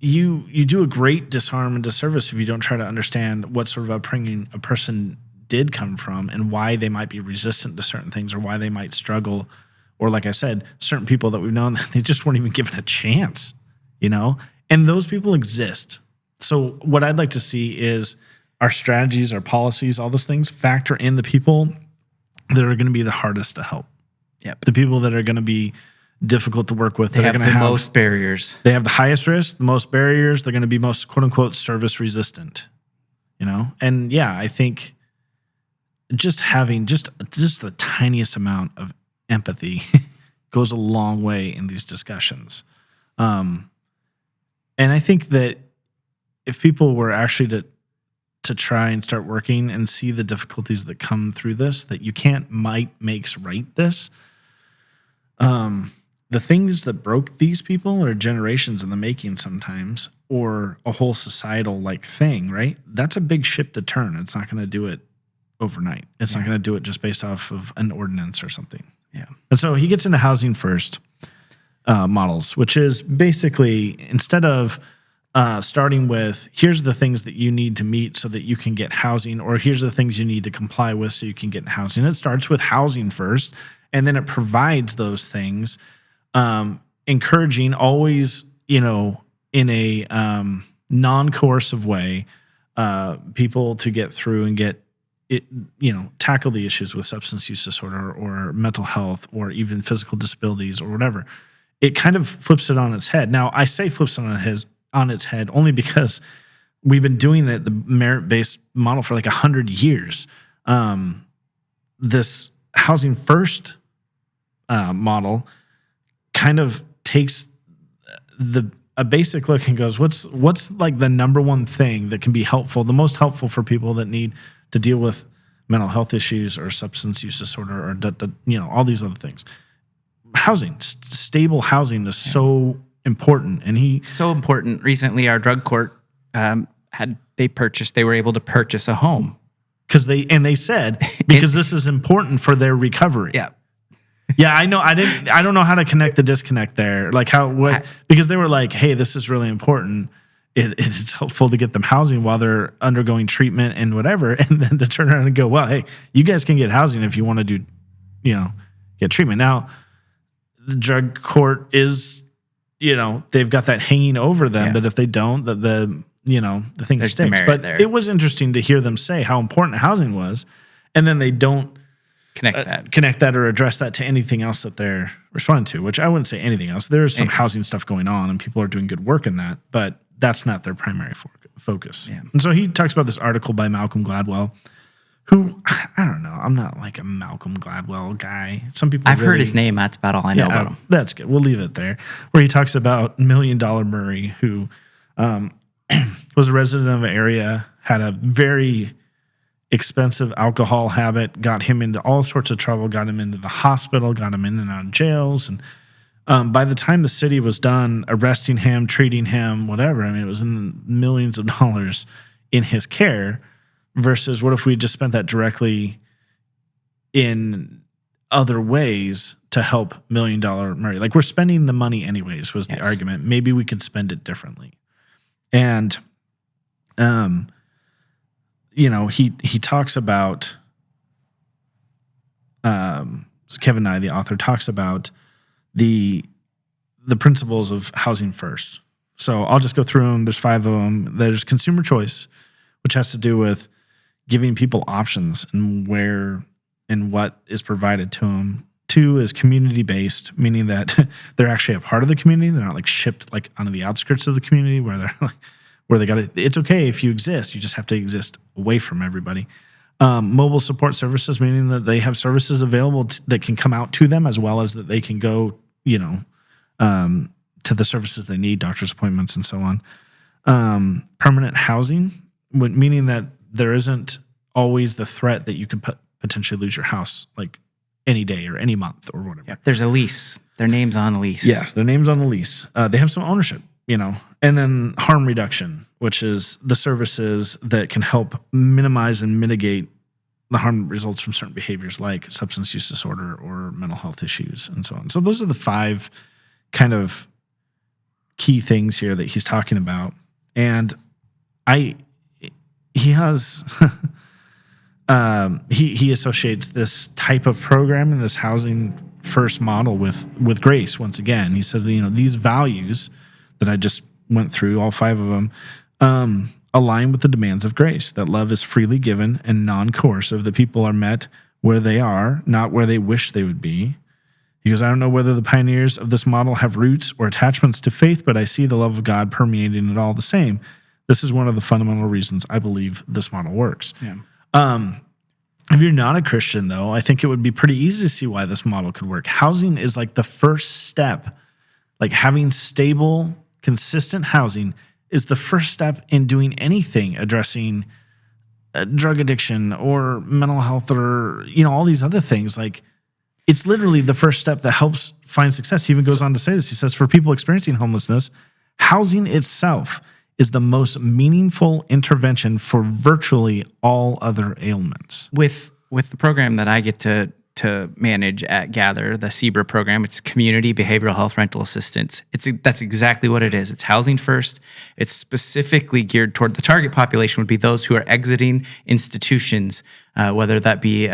you do a great disharm and disservice if you don't try to understand what sort of upbringing a person did come from and why they might be resistant to certain things or why they might struggle. Or like I said, certain people that we've known that they just weren't even given a chance, and those people exist. So what I'd like to see is our strategies, our policies, all those things factor in the people that are going to be the hardest to help. Yep. The people that are going to be difficult to work with. They have the most barriers. They have the highest risk, the most barriers. They're going to be most quote unquote service resistant, And yeah, I think just having just the tiniest amount of empathy goes a long way in these discussions. And I think that if people were actually to try and start working and see the difficulties that come through this, that you can't might makes right this. The things that broke these people are generations in the making sometimes, or a whole societal like thing, right? That's a big ship to turn. It's not going to do it overnight. It's not going to do it just based off of an ordinance or something. Yeah. And so he gets into housing first models, which is basically instead of starting with here's the things that you need to meet so that you can get housing, or here's the things you need to comply with so you can get housing. It starts with housing first, and then it provides those things, encouraging always, in a non-coercive way, people to get through and get it, tackle the issues with substance use disorder or mental health or even physical disabilities or whatever. It kind of flips it on its head. Now, I say flips it on its head only because we've been doing the merit-based model for like 100 years. This housing first model kind of takes a basic look and goes, what's like the number one thing that can be helpful, the most helpful for people that need to deal with mental health issues or substance use disorder or all these other things. Housing, stable housing is so important, and so important. Recently, our drug court they were able to purchase a home because they said because this is important for their recovery. Yeah. Yeah, I know. I don't know how to connect the disconnect there. Like because they were like, hey, this is really important. It's helpful to get them housing while they're undergoing treatment and whatever. And then to turn around and go, well, hey, you guys can get housing if you want to do, get treatment. Now, the drug court is, they've got that hanging over them. Yeah. But if they don't, the thing There's stinks. the But there. it was interesting to hear them say how important housing was. And then they don't connect that or address that to anything else that they're responding to, which I wouldn't say anything else. There's some housing stuff going on and people are doing good work in that, but that's not their primary focus. Yeah. And so he talks about this article by Malcolm Gladwell, who, I don't know, I'm not like a Malcolm Gladwell guy. Some people I've heard his name. That's about all I know about him. That's good. We'll leave it there. Where he talks about $1 Million Murray, who was a resident of an area, had a very expensive alcohol habit, got him into all sorts of trouble, got him into the hospital, got him in and out of jails. And by the time the city was done arresting him, treating him, whatever, it was in millions of dollars in his care versus what if we just spent that directly in other ways to help $1 Million Murray? Like, we're spending the money anyways, was the argument. Maybe we could spend it differently. And, he talks about, Kevin and I, the author, talks about the principles of housing first. So I'll just go through them. There's 5 of them. There's consumer choice, which has to do with giving people options and where and what is provided to them. 2 is community-based, meaning that they're actually a part of the community. They're not like shipped like onto the outskirts of the community where they're like, where they got to. It's okay if you exist. You just have to exist away from everybody. Mobile support services, meaning that they have services available that can come out to them as well as that they can go, to the services they need, doctor's appointments and so on. Permanent housing, meaning that there isn't always the threat that you could potentially lose your house like any day or any month or whatever. Yep. There's a lease. Their name's on a lease. Yes, their name's on the lease. They have some ownership, And then harm reduction, which is the services that can help minimize and mitigate the harm results from certain behaviors like substance use disorder or mental health issues and so on. So those are the 5 kind of key things here that he's talking about. And he has he associates this type of program and this housing first model with grace. Once again, he says that, these values that I just went through, all 5 of them, align with the demands of grace, that love is freely given and non-coercive, that people are met where they are, not where they wish they would be. He goes, I don't know whether the pioneers of this model have roots or attachments to faith, but I see the love of God permeating it all the same. This is one of the fundamental reasons I believe this model works. Yeah. If you're not a Christian, though, I think it would be pretty easy to see why this model could work. Housing is like the first step. Like having stable, consistent housing is the first step in doing anything addressing drug addiction or mental health or, all these other things. Like, it's literally the first step that helps find success. He even goes on to say this. He says, for people experiencing homelessness, housing itself is the most meaningful intervention for virtually all other ailments. With the program that I get to manage at Gather, the CBRA program, it's Community Behavioral Health Rental Assistance. That's exactly what it is. It's housing first. It's specifically geared toward the target population would be those who are exiting institutions, whether that be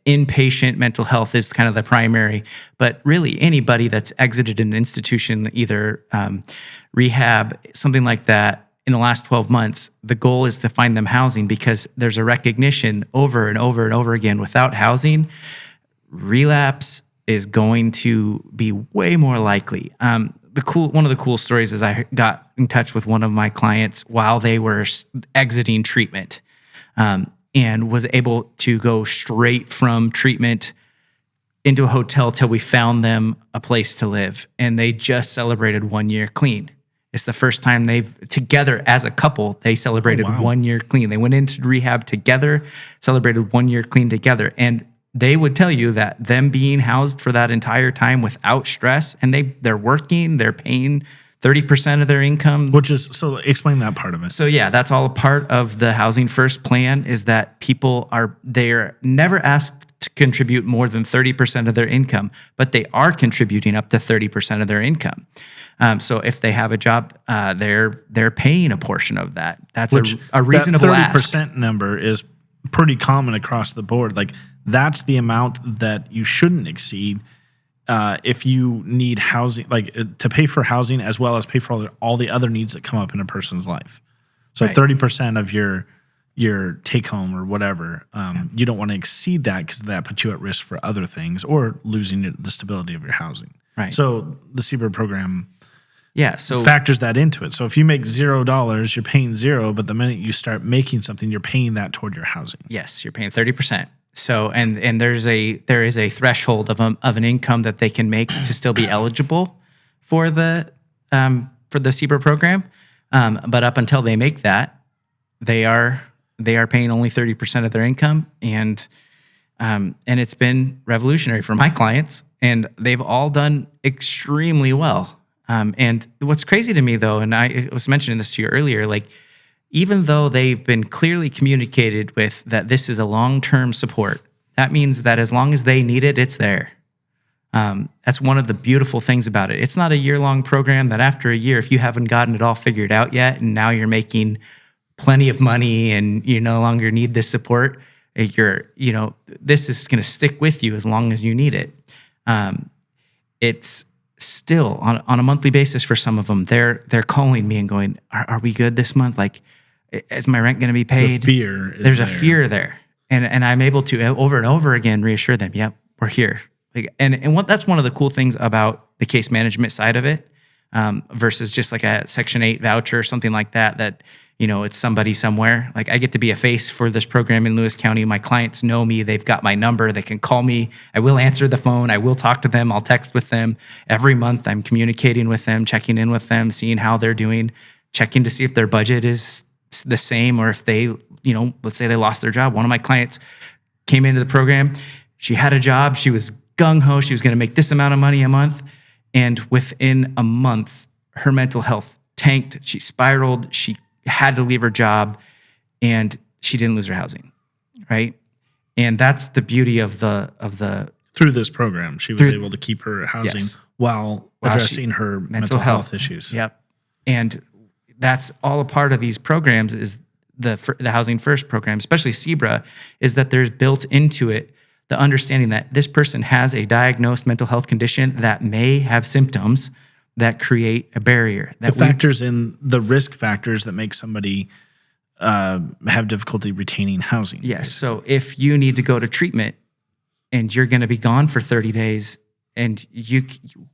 inpatient mental health is kind of the primary, but really anybody that's exited an institution, either rehab, something like that, in the last 12 months, the goal is to find them housing because there's a recognition over and over and over again, without housing, relapse is going to be way more likely. One of the cool stories is I got in touch with one of my clients while they were exiting treatment, and was able to go straight from treatment into a hotel till we found them a place to live. And they just celebrated 1 year clean. It's the first time together as a couple, they celebrated 1 year clean. They went into rehab together, celebrated 1 year clean together. And they would tell you that them being housed for that entire time without stress, and they're working, they're paying 30% of their income. So explain that part of it. So yeah, that's all a part of the Housing First plan, is that they're never asked to contribute more than 30% of their income, but they are contributing up to 30% of their income. So if they have a job, they're paying a portion of that. That's a reasonable that 30% ask. number is pretty common across the board. Like, that's the amount that you shouldn't exceed if you need housing, like to pay for housing as well as pay for all the other needs that come up in a person's life. So 30% of your take home or whatever, you don't want to exceed that because that puts you at risk for other things or losing the stability of your housing. Right. So the CBRA program so factors that into it. So if you make $0, you're paying $0, but the minute you start making something, you're paying that toward your housing. Yes, you're paying 30%. So and there is a threshold of an income that they can make to still be eligible for the CBRA program. But up until they make that, they are paying only 30% of their income, and it's been revolutionary for my clients, and they've all done extremely well. And what's crazy to me, though, and I was mentioning this to you earlier, like, even though they've been clearly communicated with that this is a long-term support, that means that as long as they need it, it's there. That's one of the beautiful things about it. It's not a year-long program that after a year, if you haven't gotten it all figured out yet, and now you're making plenty of money and you no longer need this support, this is going to stick with you as long as you need it. It's still on a monthly basis for some of them. They're calling me and going, "Are we good this month? Like, is my rent going to be paid?" There's a fear there, and I'm able to over and over again reassure them, "Yep, we're here." Like, and that's one of the cool things about the case management side of it, versus just like a Section 8 voucher or something like that. That it's somebody somewhere. Like, I get to be a face for this program in Lewis County. My clients know me. They've got my number. They can call me. I will answer the phone. I will talk to them. I'll text with them. Every month I'm communicating with them, checking in with them, seeing how they're doing, checking to see if their budget is the same, or if they, let's say they lost their job. One of my clients came into the program. She had a job. She was gung-ho. She was going to make this amount of money a month. And within a month, her mental health tanked. She spiraled. She had to leave her job, and she didn't lose her housing, right? And that's the beauty of the through this program, she was able to keep her housing while addressing her mental health issues. Yep. And that's all a part of these programs is the Housing First program, especially CBRA, is that there's built into it the understanding that this person has a diagnosed mental health condition that may have symptoms that create a barrier. That factors in the risk factors that make somebody have difficulty retaining housing. Yes. Basically. So if you need to go to treatment and you're going to be gone for 30 days and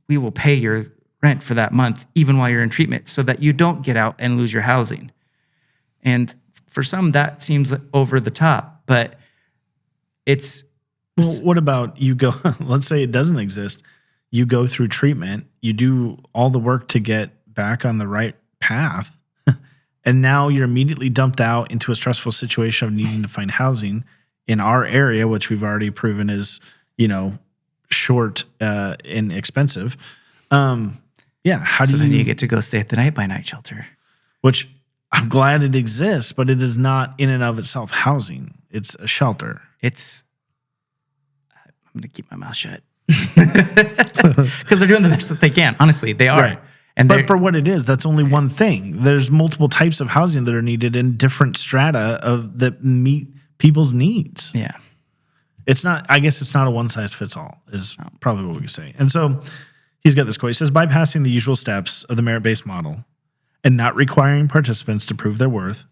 we will pay your rent for that month, even while you're in treatment, so that you don't get out and lose your housing. And for some, that seems over the top, but it's... Well, what about you go, let's say it doesn't exist. You go through treatment, you do all the work to get back on the right path, and now you're immediately dumped out into a stressful situation of needing to find housing in our area, which we've already proven is, short and expensive. How do then you get to go stay at the night-by-night shelter. Which I'm glad it exists, but it is not in and of itself housing. It's a shelter. I'm going to keep my mouth shut. Because they're doing the best that they can. Honestly, they are. Right. But for what it is, that's only one thing. There's multiple types of housing that are needed in different strata that meet people's needs. Yeah. I guess it's not a one-size-fits-all is probably what we could say. And so he's got this quote. He says, bypassing the usual steps of the merit-based model and not requiring participants to prove their worth,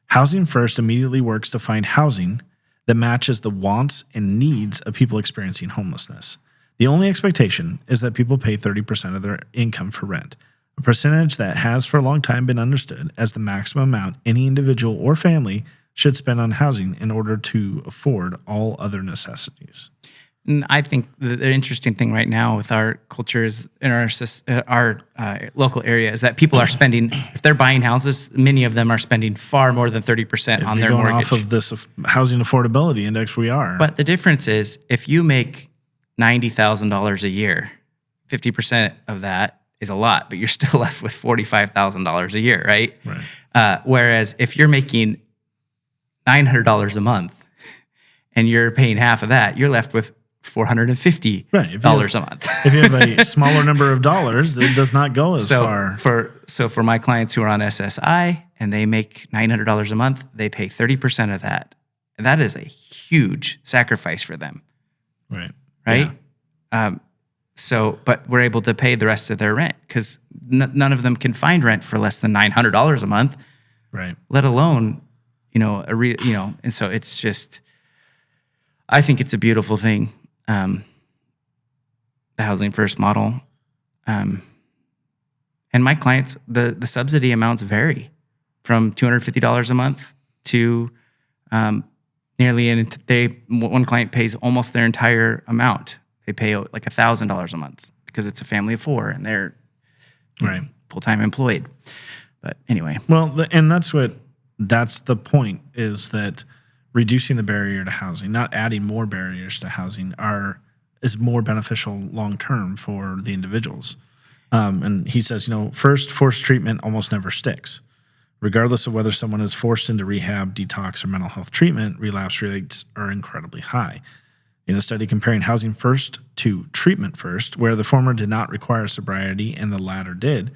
Housing First immediately works to find housing that matches the wants and needs of people experiencing homelessness. The only expectation is that people pay 30% of their income for rent, a percentage that has for a long time been understood as the maximum amount any individual or family should spend on housing in order to afford all other necessities. And I think the interesting thing right now with our culture is in our local area is that people are spending, if they're buying houses, many of them are spending far more than 30% on their mortgage. Off of this housing affordability index, we are. But the difference is if you make $90,000 a year, 50% of that is a lot, but you're still left with $45,000 a year, right? Right. Whereas if you're making $900 a month and you're paying half of that, you're left with $450 a month. If you have a smaller number of dollars, it does not go as far. For my clients who are on SSI and they make $900 a month, they pay 30% of that. And that is a huge sacrifice for them. Right. Yeah. But we're able to pay the rest of their rent because none of them can find rent for less than $900 a month. Right. Let alone, and so it's just, I think it's a beautiful thing. The Housing First model. And my clients, the subsidy amounts vary from $250 a month to one client pays almost their entire amount. They pay like $1,000 a month because it's a family of four and they're full-time employed. But anyway. Well, and that's the point is that reducing the barrier to housing, not adding more barriers to housing, is more beneficial long-term for the individuals. And he says, first, forced treatment almost never sticks. Regardless of whether someone is forced into rehab, detox, or mental health treatment, relapse rates are incredibly high. In a study comparing Housing First to Treatment First, where the former did not require sobriety and the latter did,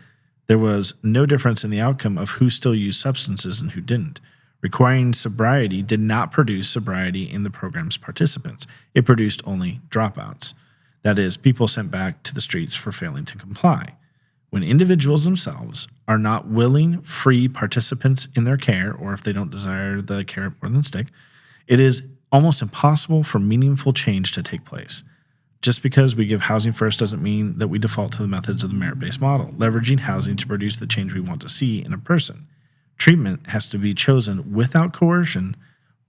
there was no difference in the outcome of who still used substances and who didn't. Requiring sobriety did not produce sobriety in the program's participants. It produced only dropouts. That is, people sent back to the streets for failing to comply. When individuals themselves are not willing, free participants in their care, or if they don't desire the care more than stick, it is almost impossible for meaningful change to take place. Just because we give Housing First doesn't mean that we default to the methods of the merit-based model, leveraging housing to produce the change we want to see in a person. Treatment has to be chosen without coercion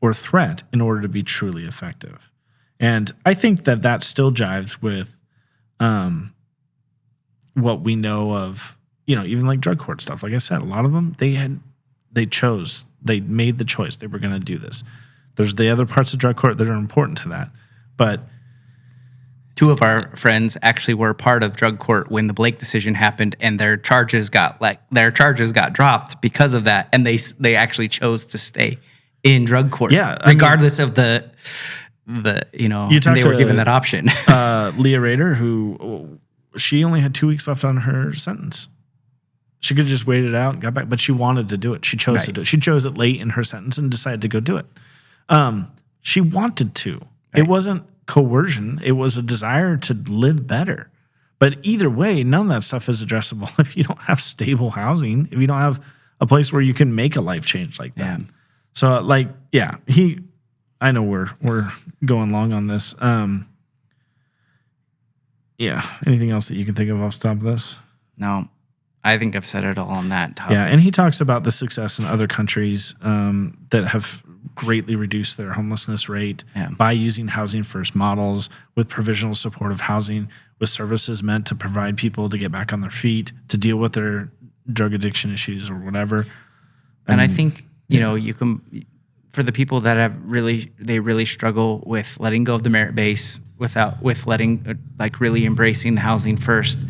or threat in order to be truly effective. And I think that still jives with what we know of, even like drug court stuff. Like I said, a lot of them, they made the choice. They were going to do this. There's the other parts of drug court that are important to that. But two of our friends actually were part of drug court when the Blake decision happened, and their charges got dropped because of that, and they actually chose to stay in drug court, regardless of the they were given that option. Leah Rader, who she only had 2 weeks left on her sentence. She could have just waited it out and got back, but she wanted to do it. She chose to do it. She chose it late in her sentence and decided to go do it. She wanted to. Right. It wasn't coercion. It was a desire to live better. But either way, none of that stuff is addressable if you don't have stable housing, if you don't have a place where you can make a life change like that. Yeah. So, like, yeah, I know we're going long on this. Yeah. Anything else that you can think of off the top of this? No. I think I've said it all on that topic. Yeah, and he talks about the success in other countries that have greatly reduced their homelessness rate by using housing first models with provisional supportive housing, with services meant to provide people to get back on their feet, to deal with their drug addiction issues or whatever. And I think, you can, for the people that have really struggle with letting go of the merit base with letting, like, really embracing the housing first,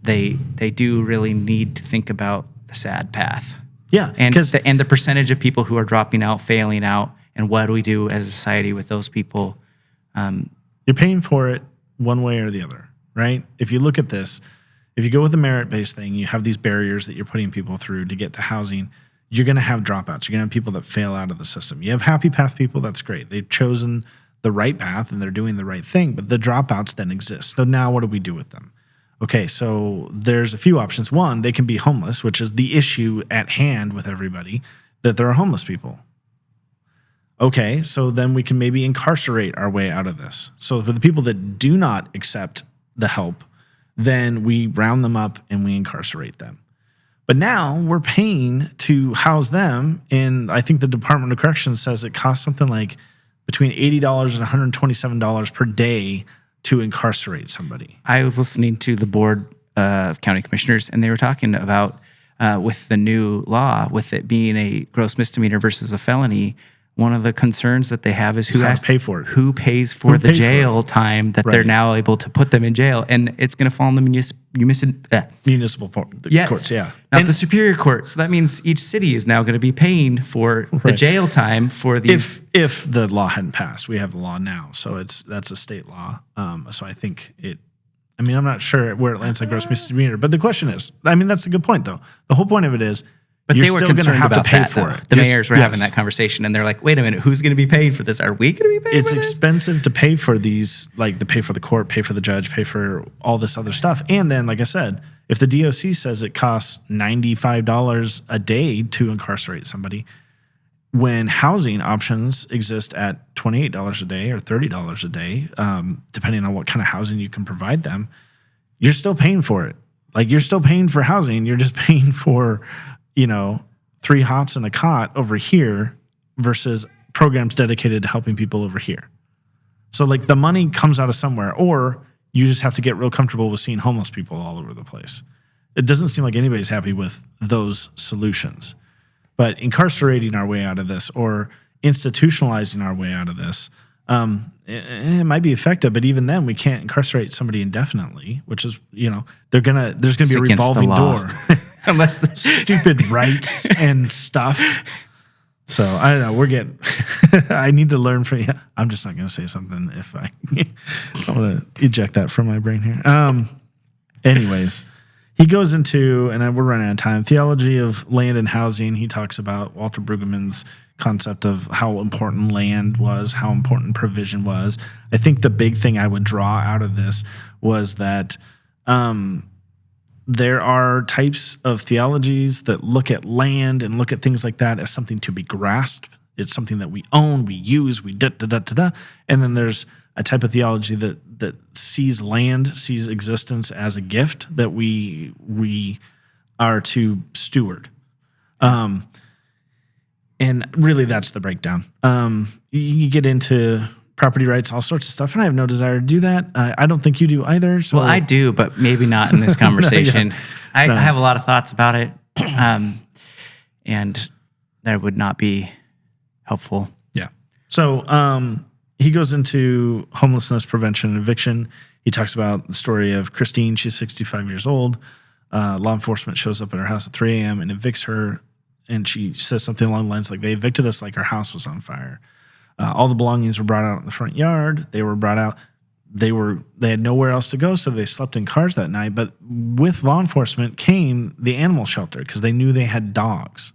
they do really need to think about the sad path. Yeah. And the percentage of people who are dropping out, failing out, and what do we do as a society with those people? You're paying for it one way or the other, right? If you look at this, if you go with the merit-based thing, you have these barriers that you're putting people through to get to housing. You're going to have dropouts. You're going to have people that fail out of the system. You have happy path people. That's great. They've chosen the right path and they're doing the right thing, but the dropouts then exist. So now what do we do with them? Okay, so there's a few options. One, they can be homeless, which is the issue at hand with everybody, that there are homeless people. Okay, so then we can maybe incarcerate our way out of this. So for the people that do not accept the help, then we round them up and we incarcerate them. But now we're paying to house them, and I think the Department of Corrections says it costs something like between $80 and $127 per day to incarcerate somebody. I was listening to the board of county commissioners, and they were talking about with the new law, with it being a gross misdemeanor versus a felony, one of the concerns that they have is who has to pay for it. Who pays for the jail time that they're now able to put them in jail, and it's going to fall in the municipal courts. Yeah, not the superior court. So that means each city is now going to be paying for the jail time for these. If the law hadn't passed, we have the law now, so that's a state law. So I think it. I mean, I'm not sure where it lands on gross misdemeanor, but the question is, I mean, that's a good point though. The whole point of it is. But you're they were still going to have to pay for it. The mayors were having that conversation, and they're like, wait a minute, who's going to be paying for this? Are we going to be paying for this? It's expensive to pay for these, like to pay for the court, pay for the judge, pay for all this other stuff. And then, like I said, if the DOC says it costs $95 a day to incarcerate somebody, when housing options exist at $28 a day or $30 a day, depending on what kind of housing you can provide them, you're still paying for it. Like, you're still paying for housing. You're just paying for 3 hots and a cot over here versus programs dedicated to helping people over here. So, like, the money comes out of somewhere, or you just have to get real comfortable with seeing homeless people all over the place. It doesn't seem like anybody's happy with those solutions. But incarcerating our way out of this or institutionalizing our way out of this, it might be effective, but even then we can't incarcerate somebody indefinitely, which is, there's going to be a revolving door. Unless the stupid rights and stuff. So I don't know. I need to learn from you. I'm just not going to say something if I want to eject that from my brain here. Anyways, he goes into, and we're running out of time, theology of land and housing. He talks about Walter Brueggemann's concept of how important land was, how important provision was. I think the big thing I would draw out of this was that there are types of theologies that look at land and look at things like that as something to be grasped. It's something that we own, we use, we da-da-da-da-da. And then there's a type of theology that sees land, sees existence as a gift that we are to steward. And really that's the breakdown. You get into property rights, all sorts of stuff, and I have no desire to do that. I don't think you do either. So. Well, I do, but maybe not in this conversation. I have a lot of thoughts about it, and that would not be helpful. Yeah. So he goes into homelessness prevention and eviction. He talks about the story of Christine. She's 65 years old. Law enforcement shows up at her house at 3 a.m. and evicts her, and she says something along the lines like, they evicted us like our house was on fire. All the belongings were brought out in the front yard. They were brought out. they had nowhere else to go, so they slept in cars that night. But with law enforcement came the animal shelter because they knew they had dogs.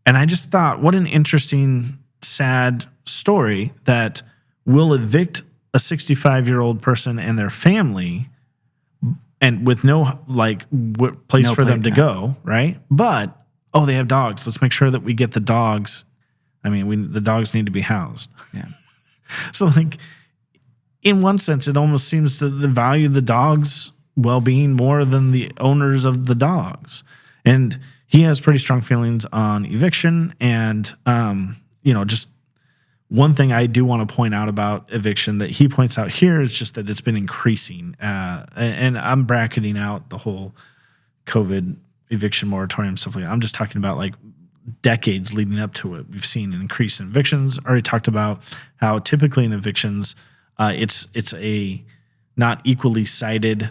And I just thought, what an interesting, sad story that will evict a 65-year-old person and their family, and with no place for them to go, right? But they have dogs. Let's make sure that we get the dogs. I mean, the dogs need to be housed. Yeah. So, in one sense, it almost seems to value the dog's well-being more than the owners of the dogs. And he has pretty strong feelings on eviction. And, just one thing I do want to point out about eviction that he points out here is just that it's been increasing. And I'm bracketing out the whole COVID eviction moratorium stuff like that. I'm just talking about decades leading up to it. We've seen an increase in evictions. Already talked about how typically in evictions, it's a not equally sided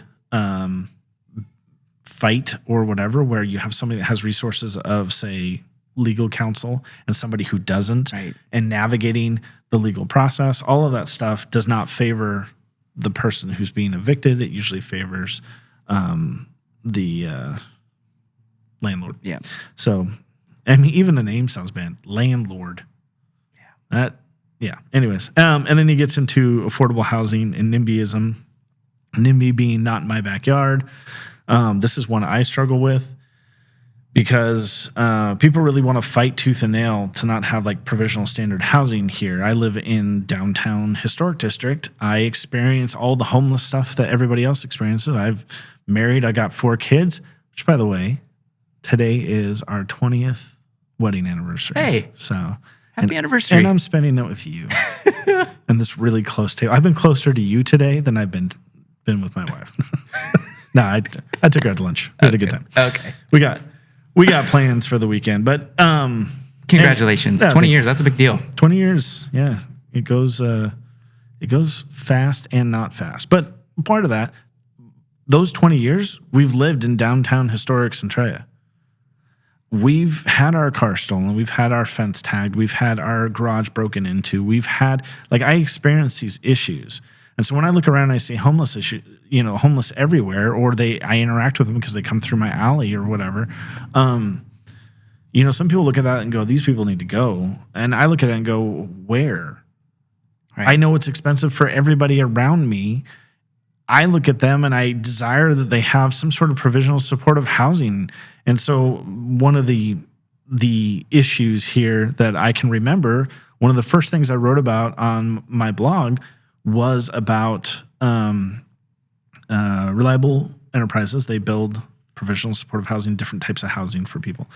fight or whatever, where you have somebody that has resources of, say, legal counsel and somebody who doesn't, right, and navigating the legal process. All of that stuff does not favor the person who's being evicted. It usually favors the landlord. Yeah. So, even the name sounds bad. Landlord. Yeah. Anyways, and then he gets into affordable housing and NIMBYism. NIMBY being not in my backyard. This is one I struggle with because people really want to fight tooth and nail to not have provisional standard housing here. I live in downtown historic district. I experience all the homeless stuff that everybody else experiences. I've married. I got 4 kids, which, by the way, today is our 20th wedding anniversary. Hey. So happy anniversary. And I'm spending it with you. And this really close table. I've been closer to you today than I've been with my wife. No, I took her out to lunch. We had a good time. Okay. We got plans for the weekend, but congratulations. 20 years, that's a big deal. 20 years, yeah. It goes fast and not fast. But part of that, those 20 years, we've lived in downtown historic Centralia. We've had our car stolen. We've had our fence tagged. We've had our garage broken into. We've had, I experienced these issues. And so when I look around and I see homeless everywhere, or I interact with them because they come through my alley or whatever. Some people look at that and go, these people need to go. And I look at it and go, where? Right. I know it's expensive for everybody around me. I look at them and I desire that they have some sort of provisional supportive housing. And so one of the issues here that I can remember, one of the first things I wrote about on my blog was about Reliable Enterprises. They build provisional supportive housing, different types of housing for people.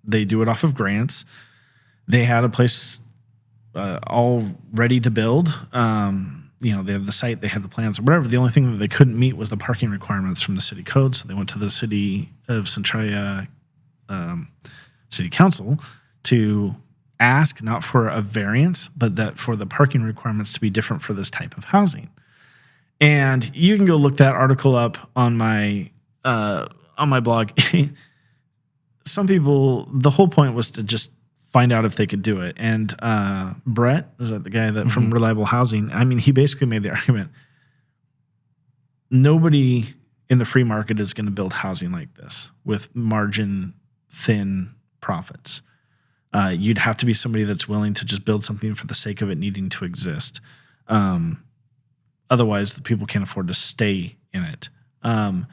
They do it off of grants. They had a place all ready to build. They had the site, they had the plans, or whatever. The only thing that they couldn't meet was the parking requirements from the city code. So they went to the city of Centralia City Council to ask not for a variance, but that for the parking requirements to be different for this type of housing. And you can go look that article up on my blog. Some people, the whole point was to just find out if they could do it. And Brett, is that the guy that from Reliable Housing? He basically made the argument, nobody in the free market is going to build housing like this with margin thin profits. You'd have to be somebody that's willing to just build something for the sake of it needing to exist. Otherwise, the people can't afford to stay in it. And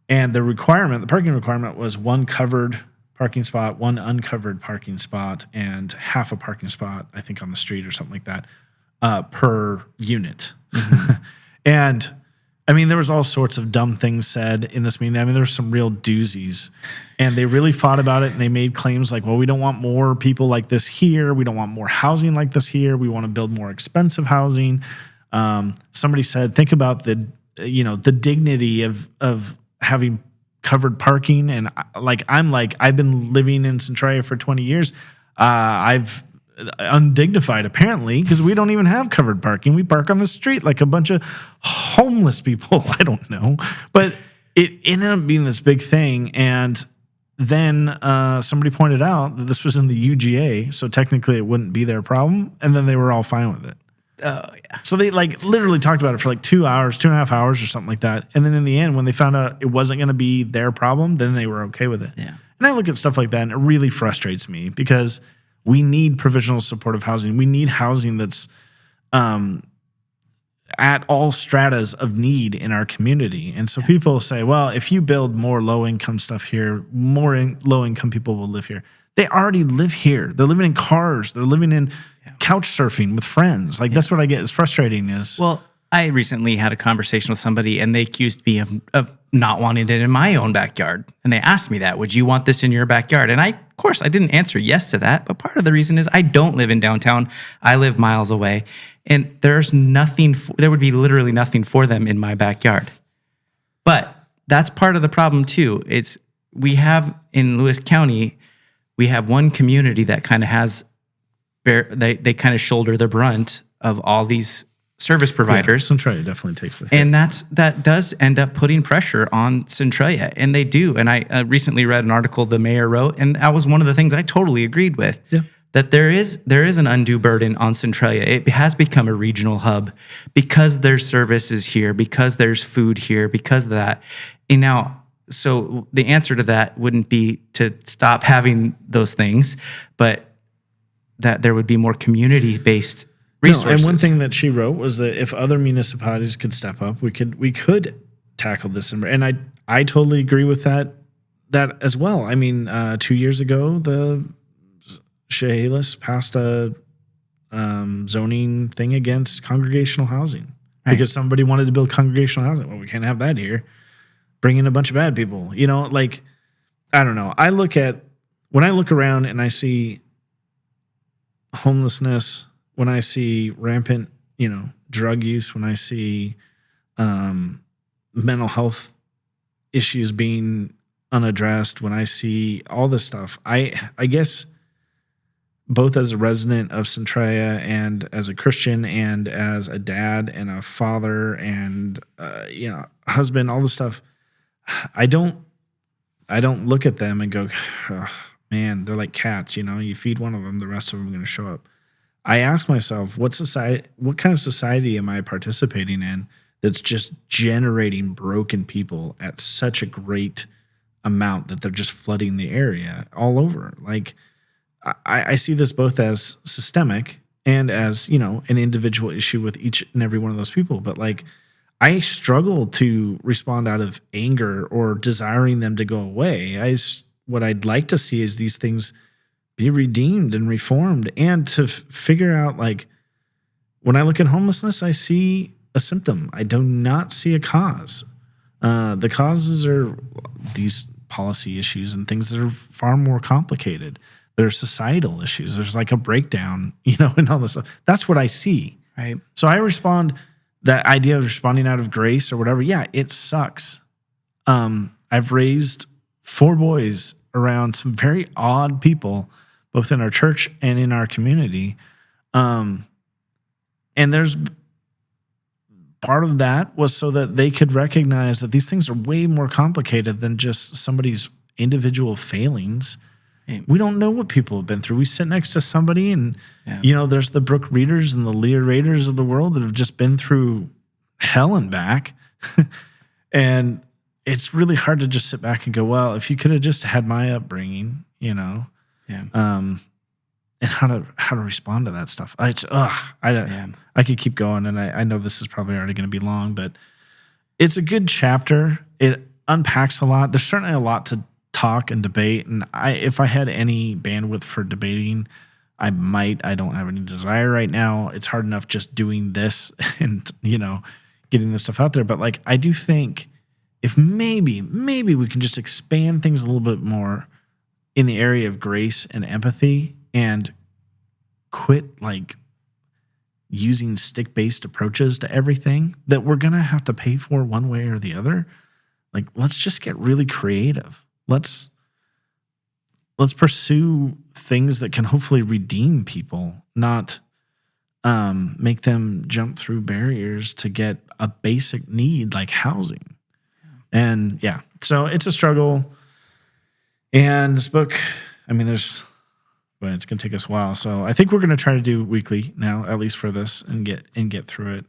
the parking requirement was one covered parking spot, one uncovered parking spot, and half a parking spot, I think, on the street or something like that, per unit. And there was all sorts of dumb things said in this meeting. There were some real doozies, and they really fought about it, and they made claims like, well, we don't want more people like this here. We don't want more housing like this here. We want to build more expensive housing. Somebody said, think about the dignity of having covered parking. And I've been living in Centralia for 20 years. I've undignified apparently, because we don't even have covered parking. We park on the street like a bunch of homeless people. I don't know, but it ended up being this big thing. And then somebody pointed out that this was in the UGA, so technically it wouldn't be their problem. And then they were all fine with it. Oh yeah. So they like literally talked about it for like 2 hours, 2.5 hours or something like that. And then in the end, when they found out it wasn't going to be their problem, then they were okay with it. Yeah. And I look at stuff like that and it really frustrates me because we need provisional supportive housing. We need housing that's at all stratas of need in our community. And so people say, well, if you build more low-income stuff here, more low-income people will live here. They already live here. They're living in cars. They're living in couch surfing with friends. Like that's what I get is frustrating is. Well, I recently had a conversation with somebody and they accused me of not wanting it in my own backyard. And they asked me that, would you want this in your backyard? And of course, I didn't answer yes to that. But part of the reason is I don't live in downtown. I live miles away. And there's nothing, there would be literally nothing for them in my backyard. But that's part of the problem too. We have in Lewis County, we have one community that kind of has, they kind of shoulder the brunt of all these service providers. Centralia definitely takes the hit. And that does end up putting pressure on Centralia, and they do. And I recently read an article the mayor wrote, and that was one of the things I totally agreed with. Yeah. That there is an undue burden on Centralia. It has become a regional hub because there's services here, because there's food here, because of that. And now, so the answer to that wouldn't be to stop having those things, but that there would be more community-based resources. No, and one thing that she wrote was that if other municipalities could step up, we could tackle this. And I totally agree with that as well. I mean, 2 years ago, the Chehalis passed a zoning thing against congregational housing because somebody wanted to build congregational housing. Well, we can't have that here. Bring in a bunch of bad people. You know, like, I don't know. When I look around and I see homelessness, when I see rampant, drug use, when I see mental health issues being unaddressed, when I see all this stuff, I guess both as a resident of Centralia and as a Christian and as a dad and a father and husband, all this stuff, I don't look at them and go, oh, man, they're like cats. You feed one of them, the rest of them are going to show up. I ask myself, what kind of society am I participating in that's just generating broken people at such a great amount that they're just flooding the area all over? Like, I see this both as systemic and as, an individual issue with each and every one of those people. But like, I struggle to respond out of anger or desiring them to go away. What I'd like to see is these things be redeemed and reformed, and to figure out, like, when I look at homelessness, I see a symptom. I do not see a cause. The causes are these policy issues and things that are far more complicated. There's societal issues. There's like a breakdown, and all this stuff. That's what I see. Right. So I respond, that idea of responding out of grace or whatever. Yeah, it sucks. I've raised 4 boys around some very odd people, both in our church and in our community. And there's part of that was so that they could recognize that these things are way more complicated than just somebody's individual failings. We don't know what people have been through. We sit next to somebody and, there's the Brooke Reeders and the Leah Raiders of the world that have just been through hell and back. And it's really hard to just sit back and go, well, if you could have just had my upbringing, and how to respond to that stuff. I could keep going, and I know this is probably already going to be long, but it's a good chapter. It unpacks a lot. There's certainly a lot to talk and debate, and if I had any bandwidth for debating, I might. I don't have any desire right now. It's hard enough just doing this and getting this stuff out there. But like, I do think if maybe we can just expand things a little bit more in the area of grace and empathy, and quit like using stick-based approaches to everything that we're gonna have to pay for one way or the other. Like, let's just get really creative. Let's pursue things that can hopefully redeem people, not make them jump through barriers to get a basic need like housing. And so it's a struggle. And this book, I mean, there's but it's going to take us a while. So I think we're going to try to do weekly now, at least for this, and get through it.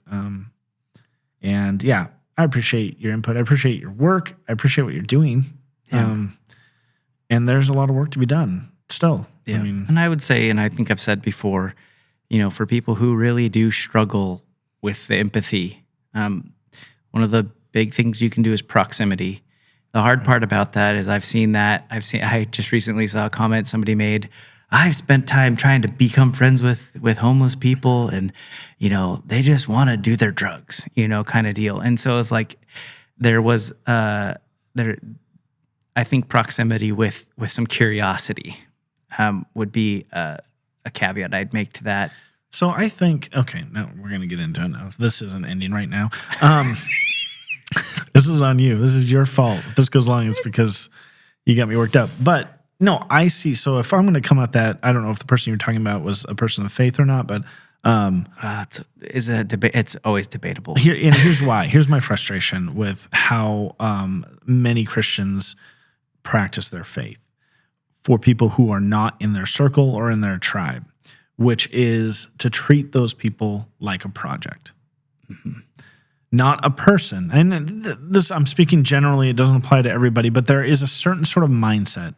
And yeah, I appreciate your input. I appreciate your work. I appreciate what you're doing. Yeah. And there's a lot of work to be done still. Yeah. And I would say, and I think I've said before, for people who really do struggle with the empathy, one of the big things you can do is proximity. The hard part about that is I just recently saw a comment somebody made. I've spent time trying to become friends with homeless people, and they just want to do their drugs, kind of deal. And so it's like there was I think proximity with some curiosity would be a caveat I'd make to that. So I think, okay, now we're going to get into it now. This isn't ending right now. This is on you. This is your fault. If this goes long, it's because you got me worked up. But no, I see. So if I'm going to come at that, I don't know if the person you're talking about was a person of faith or not, but it's a debate. It's always debatable. Here's why. Here's my frustration with how many Christians practice their faith for people who are not in their circle or in their tribe, which is to treat those people like a project. Mm-hmm. Not a person. And this, I'm speaking generally, it doesn't apply to everybody, but there is a certain sort of mindset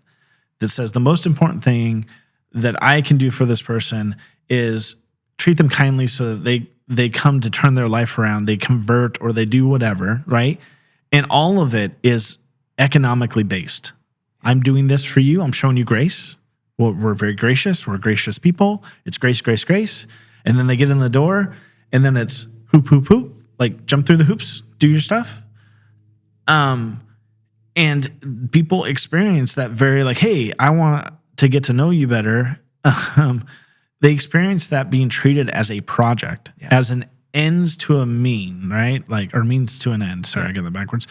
that says the most important thing that I can do for this person is treat them kindly so that they come to turn their life around, they convert, or they do whatever, right? And all of it is economically based. I'm doing this for you. I'm showing you grace. Well, we're very gracious. We're gracious people. It's grace, grace, grace. And then they get in the door, and then it's hoop, hoop, hoop. Like, jump through the hoops, do your stuff. And people experience that very like, hey, I want to get to know you better. They experience that being treated as a project, as an ends to a mean, right? Like, or means to an end. Sorry, I got that backwards.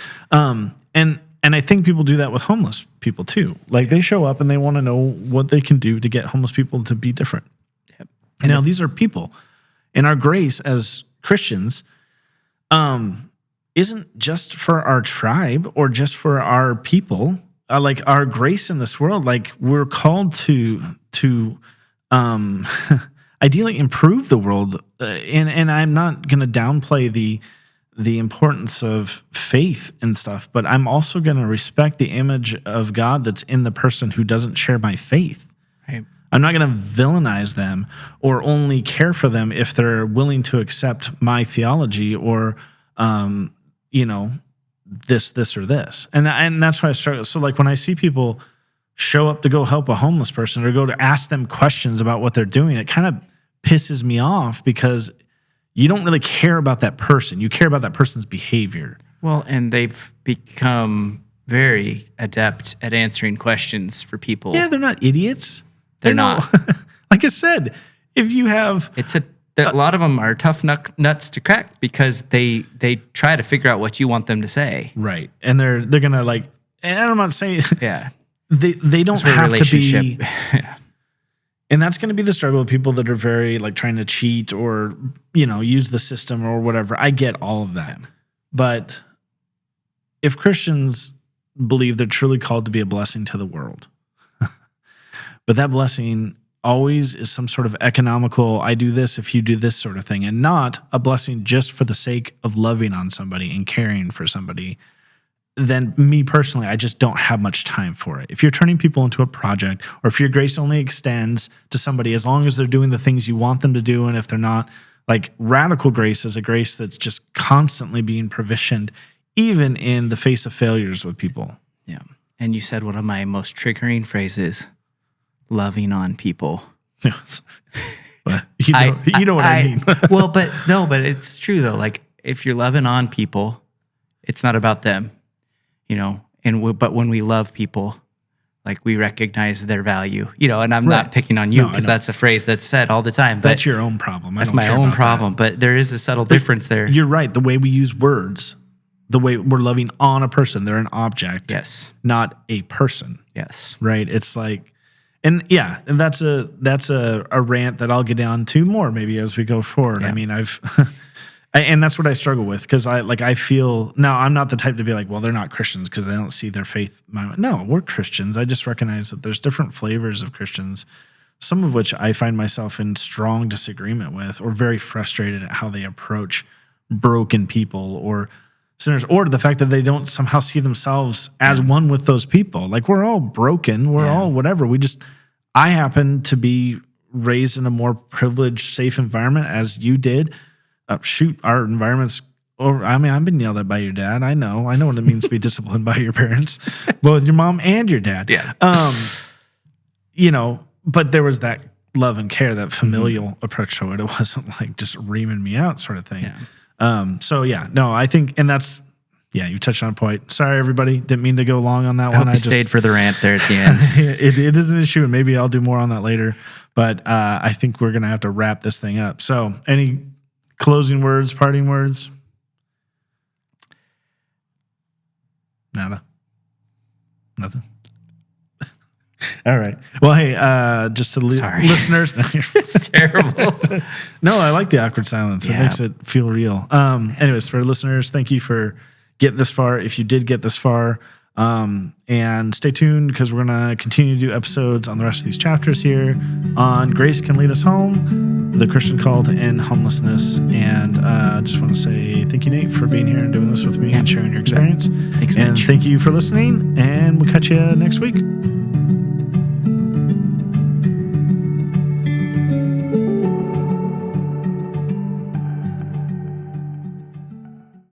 And I think people do that with homeless people too. Like, they show up and they want to know what they can do to get homeless people to be different. Yep. And now these are people. And our grace as Christians isn't just for our tribe or just for our people. Like, our grace in this world, like, we're called to ideally improve the world. And I'm not going to downplay the importance of faith and stuff, but I'm also going to respect the image of God that's in the person who doesn't share my faith. Right. I'm not going to villainize them or only care for them if they're willing to accept my theology or, this or this. And that's why I struggle. So like when I see people show up to go help a homeless person or go to ask them questions about what they're doing, it kind of pisses me off because you don't really care about that person. You care about that person's behavior. Well, and they've become very adept at answering questions for people. Yeah, they're not idiots. They're not. Like I said, if you have... A lot of them are tough nuts to crack because they try to figure out what you want them to say. Right. And they're going to like... And I'm not saying... Yeah. They don't have to be... Yeah. And that's going to be the struggle of people that are very like trying to cheat or, use the system or whatever. I get all of that. But if Christians believe they're truly called to be a blessing to the world, but that blessing always is some sort of economical, I do this if you do this sort of thing, and not a blessing just for the sake of loving on somebody and caring for somebody, then me personally, I just don't have much time for it. If you're turning people into a project, or if your grace only extends to somebody as long as they're doing the things you want them to do, and if they're not, like, radical grace is a grace that's just constantly being provisioned, even in the face of failures with people. Yeah. And you said one of my most triggering phrases, loving on people. Yes. But you know what I mean. Well, but it's true though. Like, if you're loving on people, it's not about them. But when we love people, like, we recognize their value, and I'm not picking on you because that's a phrase that's said all the time. But that's your own problem. That's my own problem. But there is a subtle difference there. You're right. The way we use words, the way we're loving on a person, they're an object. Yes. Not a person. Yes. Right. It's like, and that's a rant that I'll get down to more maybe as we go forward. Yeah. I mean, and that's what I struggle with because I feel now I'm not the type to be like, well, they're not Christians because I don't see their faith. No, we're Christians. I just recognize that there's different flavors of Christians. some of which I find myself in strong disagreement with, or very frustrated at how they approach broken people or sinners, or the fact that they don't somehow see themselves as one with those people. Like, we're all broken. We're all whatever. I happen to be raised in a more privileged, safe environment as you did. Our environment's, I've been yelled at by your dad. I know what it means to be disciplined by your parents, both your mom and your dad. Yeah. But there was that love and care, that familial approach to it. It wasn't like just reaming me out sort of thing. Yeah. I think, and that's, you touched on a point. Sorry, everybody. Didn't mean to go long on that one. I stayed for the rant there at the end. It is an issue, and maybe I'll do more on that later. But I think we're going to have to wrap this thing up. So any closing words, parting words? Nada. Nothing. All right. Well, hey, just to the listeners. It's terrible. No, I like the awkward silence. It makes it feel real. Anyways, for listeners, thank you for getting this far. If you did get this far, and stay tuned, because we're going to continue to do episodes on the rest of these chapters here on Grace Can Lead Us Home, the Christian Call to End Homelessness. And just want to say thank you, Nate, for being here and doing this with me and sharing your experience. Thanks, and Mitch. thank you for listening, and we'll catch you next week.